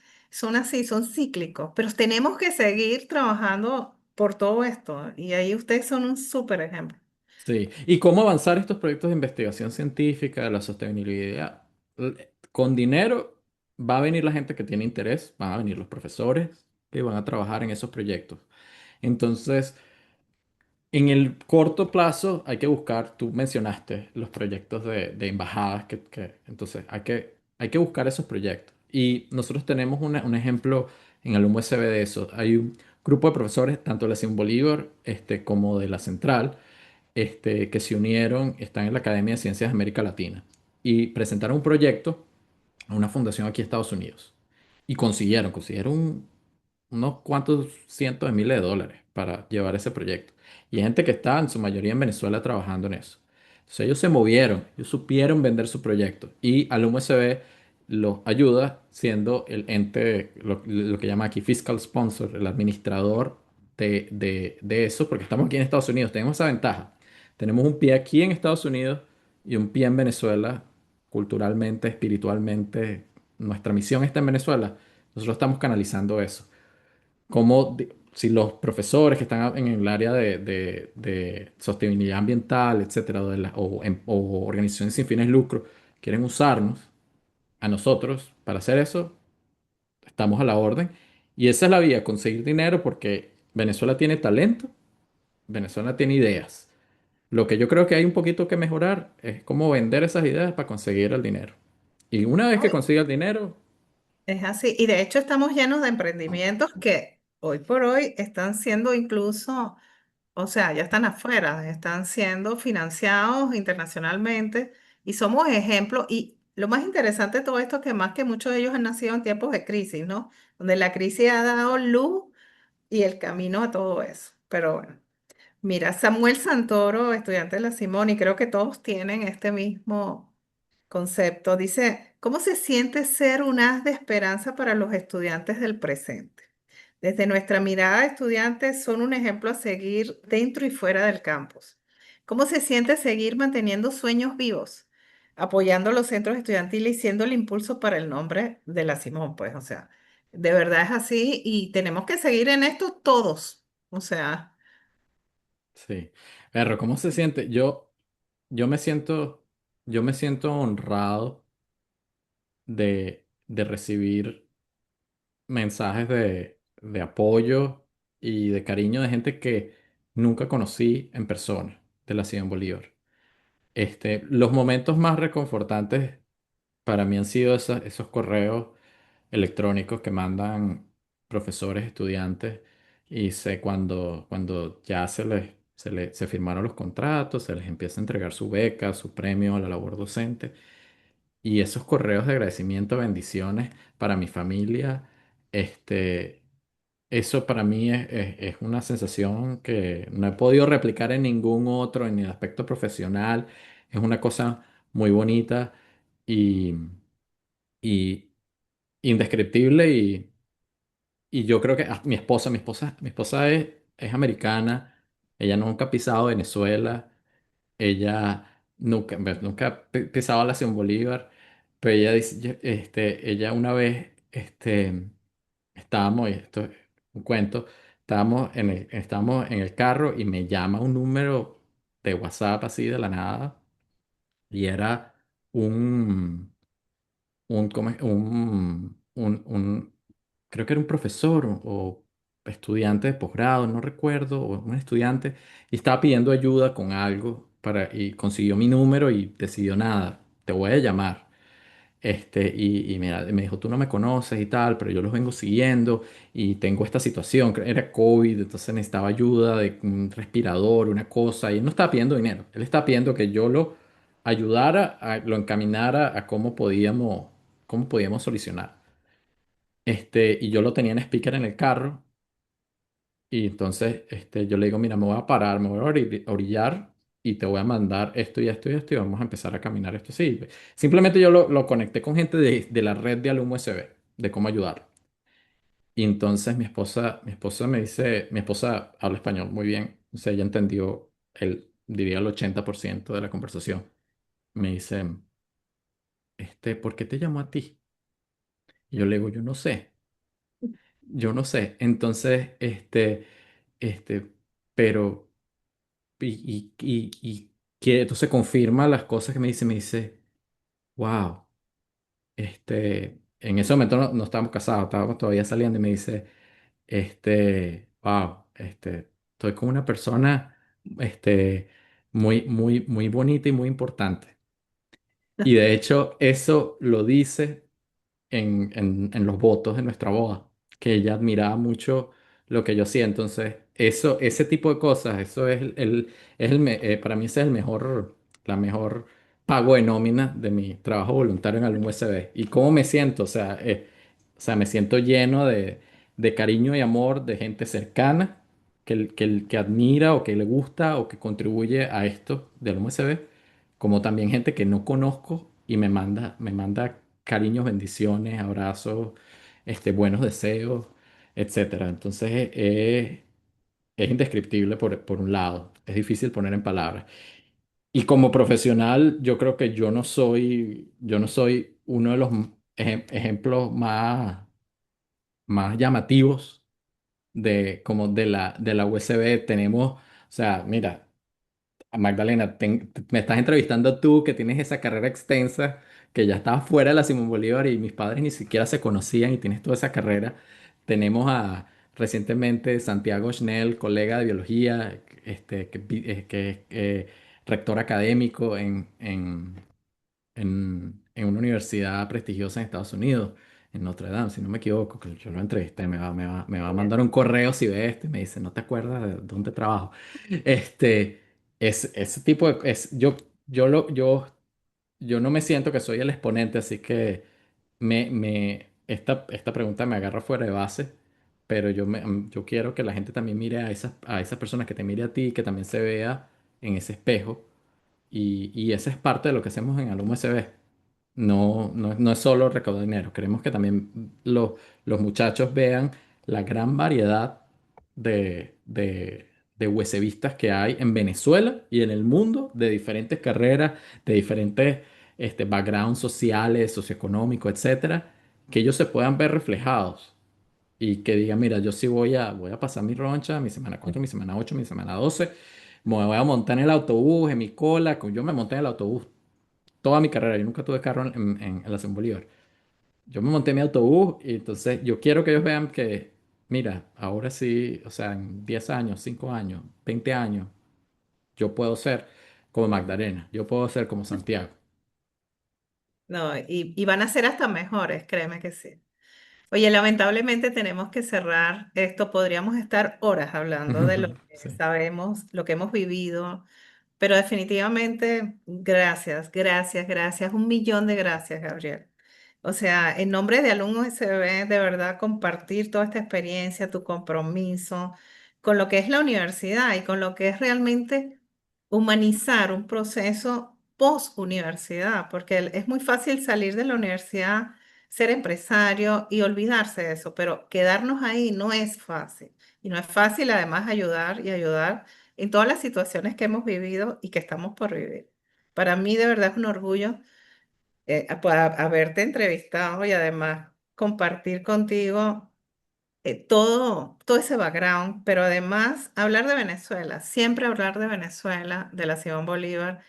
así, son cíclicos, pero tenemos que seguir trabajando por todo esto. Y ahí ustedes son un súper ejemplo. sí. ¿Y cómo avanzar estos proyectos de investigación científica, de la sostenibilidad? Con dinero va a venir la gente que tiene interés, van a venir los profesores que van a trabajar en esos proyectos. Entonces, en el corto plazo hay que buscar, tú mencionaste los proyectos de embajadas, entonces hay que buscar esos proyectos. Y nosotros tenemos un ejemplo en el USB de eso. Hay un grupo de profesores, tanto de la Simón Bolívar como de la Central, que se unieron, están en la Academia de Ciencias de América Latina y presentaron un proyecto a una fundación aquí en Estados Unidos. Y consiguieron unos cuantos cientos de miles de dólares para llevar ese proyecto. Y hay gente que está en su mayoría en Venezuela trabajando en eso. Entonces ellos se movieron, ellos supieron vender su proyecto y al USB los ayuda siendo el ente, lo que llama aquí fiscal sponsor, el administrador de eso, porque estamos aquí en Estados Unidos, tenemos esa ventaja. Tenemos un pie aquí en Estados Unidos y un pie en Venezuela, culturalmente, espiritualmente. Nuestra misión está en Venezuela. Nosotros estamos canalizando eso. Si los profesores que están en el área de sostenibilidad ambiental, etcétera, o organizaciones sin fines de lucro, quieren usarnos a nosotros para hacer eso, estamos a la orden. Y esa es la vía, conseguir dinero porque Venezuela tiene talento, Venezuela tiene ideas. Lo que yo creo que hay un poquito que mejorar es cómo vender esas ideas para conseguir el dinero. Y una vez ¿No? que consiga el dinero, Es así. Y de hecho estamos llenos de emprendimientos que hoy por hoy están siendo incluso, o sea, ya están afuera, están siendo financiados internacionalmente y somos ejemplos. Y lo más interesante de todo esto es que más que muchos de ellos han nacido en tiempos de crisis, ¿no? Donde la crisis ha dado luz y el camino a todo eso. Pero bueno. Mira, Samuel Santoro, estudiante de la Simón, y creo que todos tienen este mismo concepto. Dice, ¿cómo se siente ser un haz de esperanza para los estudiantes del presente? Desde nuestra mirada de estudiantes son un ejemplo a seguir dentro y fuera del campus. ¿Cómo se siente seguir manteniendo sueños vivos, apoyando los centros estudiantiles y siendo el impulso para el nombre de la Simón? Pues, o sea, de verdad es así y tenemos que seguir en esto todos. O sea... sí. Pero, ¿cómo se siente? Yo me siento, yo me siento honrado de recibir mensajes de apoyo y de cariño de gente que nunca conocí en persona de la Ciudad Bolívar. Los momentos más reconfortantes para mí han sido esos correos electrónicos que mandan profesores, estudiantes, y sé cuando ya se firmaron los contratos, se les empieza a entregar su beca, su premio a la labor docente, y esos correos de agradecimiento, bendiciones para mi familia, este, eso para mí es una sensación que no he podido replicar en ningún otro, en el aspecto profesional, es una cosa muy bonita y, y indescriptible y yo creo que mi esposa es americana, ella nunca ha pisado Venezuela, ella nunca ha pisado la Simón Bolívar, pero ella dice, ella una vez, estábamos, y esto es un cuento, estábamos en el carro y me llama un número de WhatsApp así de la nada y era un ¿cómo es? Creo que era un profesor o estudiante de posgrado, no recuerdo, o un estudiante, y estaba pidiendo ayuda con algo y consiguió mi número y decidió nada, te voy a llamar. Y me dijo, tú no me conoces y tal, pero yo los vengo siguiendo y tengo esta situación, era COVID, entonces necesitaba ayuda de un respirador, una cosa, y él no estaba pidiendo dinero, él estaba pidiendo que yo lo ayudara, lo encaminara a cómo podíamos solucionar. Y yo lo tenía en speaker en el carro, y entonces yo le digo, mira, me voy a parar, me voy a orillar y te voy a mandar esto y esto y esto y vamos a empezar a caminar esto. Sí, simplemente yo lo conecté con gente de la red de Alumno USB, de cómo ayudar. Y entonces mi esposa me dice, mi esposa habla español muy bien, o sea, ella entendió diría el 80% de la conversación. Me dice, ¿por qué te llamó a ti? Y yo le digo, yo no sé. Entonces, este, pero y que entonces confirma las cosas que me dice, wow, en ese momento no estábamos casados, estábamos todavía saliendo y me dice, wow, estoy con una persona, muy, muy, muy bonita y muy importante. Y de hecho, eso lo dice en los votos de nuestra boda, que ella admiraba mucho lo que yo hacía. Entonces, ese tipo de cosas, eso para mí ese es la mejor pago de nómina de mi trabajo voluntario en Alumno USB. ¿Y cómo me siento? O sea, me siento lleno de cariño y amor de gente cercana que admira o que le gusta o que contribuye a esto de Alumno USB, como también gente que no conozco y me manda cariños, bendiciones, abrazos, buenos deseos, etcétera. Entonces, es indescriptible por un lado, es difícil poner en palabras. Y como profesional, yo creo que yo no soy uno de los ejemplos más llamativos como de la USB. Tenemos, o sea, mira, Magdalena, me estás entrevistando tú que tienes esa carrera extensa, que ya estabas fuera de la Simón Bolívar y mis padres ni siquiera se conocían y tienes toda esa carrera. Tenemos recientemente Santiago Schnell, colega de biología, que es rector académico en una universidad prestigiosa en Estados Unidos, en Notre Dame, si no me equivoco, que yo lo entrevisté, me va a mandar un correo si ve esto y me dice, ¿no te acuerdas de dónde trabajo? Este, ese tipo yo, yo no me siento que soy el exponente, así que esta pregunta me agarra fuera de base, pero yo quiero que la gente también mire a esas personas, que te mire a ti, que también se vea en ese espejo, y esa es parte de lo que hacemos en Alumno SB. No es solo recaudar dinero, queremos que también los muchachos vean la gran variedad de USBistas que hay en Venezuela y en el mundo, de diferentes carreras, de diferentes backgrounds sociales, socioeconómicos, etcétera, que ellos se puedan ver reflejados y que digan, mira, yo sí voy a pasar mi roncha, mi semana 4, mi semana 8, mi semana 12, me voy a montar en el autobús, en mi cola, yo me monté en el autobús toda mi carrera, yo nunca tuve carro en la Simón Bolívar. Yo me monté en mi autobús y entonces yo quiero que ellos vean que, mira, ahora sí, o sea, en 10 años, 5 años, 20 años, yo puedo ser como Magdalena, yo puedo ser como Santiago. No, y van a ser hasta mejores, créeme que sí. Oye, lamentablemente tenemos que cerrar esto. Podríamos estar horas hablando de lo que Sí. sabemos, lo que hemos vivido, pero definitivamente gracias, gracias, gracias, un millón de gracias, Gabriel. O sea, en nombre de Alumnos SB, de verdad compartir toda esta experiencia, tu compromiso con lo que es la universidad y con lo que es realmente humanizar un proceso post-universidad, porque es muy fácil salir de la universidad, ser empresario y olvidarse de eso, pero quedarnos ahí no es fácil. Y no es fácil además ayudar y ayudar en todas las situaciones que hemos vivido y que estamos por vivir. Para mí de verdad es un orgullo haberte entrevistado y además compartir contigo todo ese background, pero además hablar de Venezuela, siempre hablar de Venezuela, de la Simón Bolívar,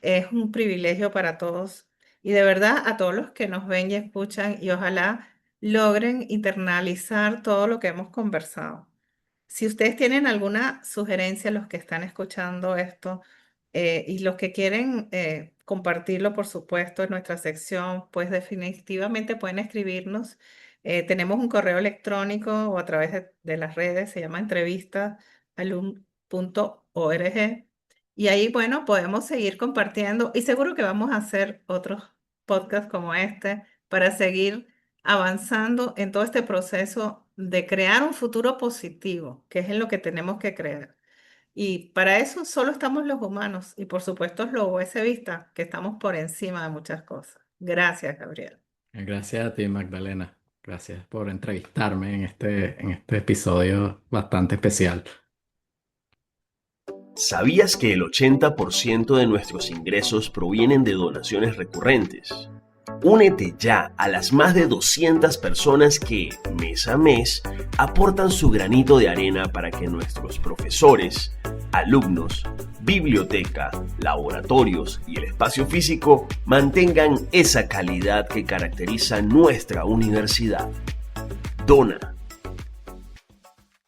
es un privilegio para todos. Y de verdad a todos los que nos ven y escuchan y ojalá logren internalizar todo lo que hemos conversado. Si ustedes tienen alguna sugerencia, los que están escuchando esto y los que quieren compartirlo, por supuesto, en nuestra sección, pues definitivamente pueden escribirnos. Tenemos un correo electrónico o a través de las redes, se llama entrevistas.alum.org. Y ahí, bueno, podemos seguir compartiendo y seguro que vamos a hacer otros podcasts como este para seguir avanzando en todo este proceso de crear un futuro positivo, que es en lo que tenemos que creer. Y para eso solo estamos los humanos y por supuesto los USBistas, que estamos por encima de muchas cosas. Gracias, Gabriel. Gracias a ti, Magdalena. Gracias por entrevistarme en este episodio bastante especial. ¿Sabías que el 80% de nuestros ingresos provienen de donaciones recurrentes? Únete ya a las más de 200 personas que, mes a mes, aportan su granito de arena para que nuestros profesores, alumnos, biblioteca, laboratorios y el espacio físico mantengan esa calidad que caracteriza nuestra universidad. Dona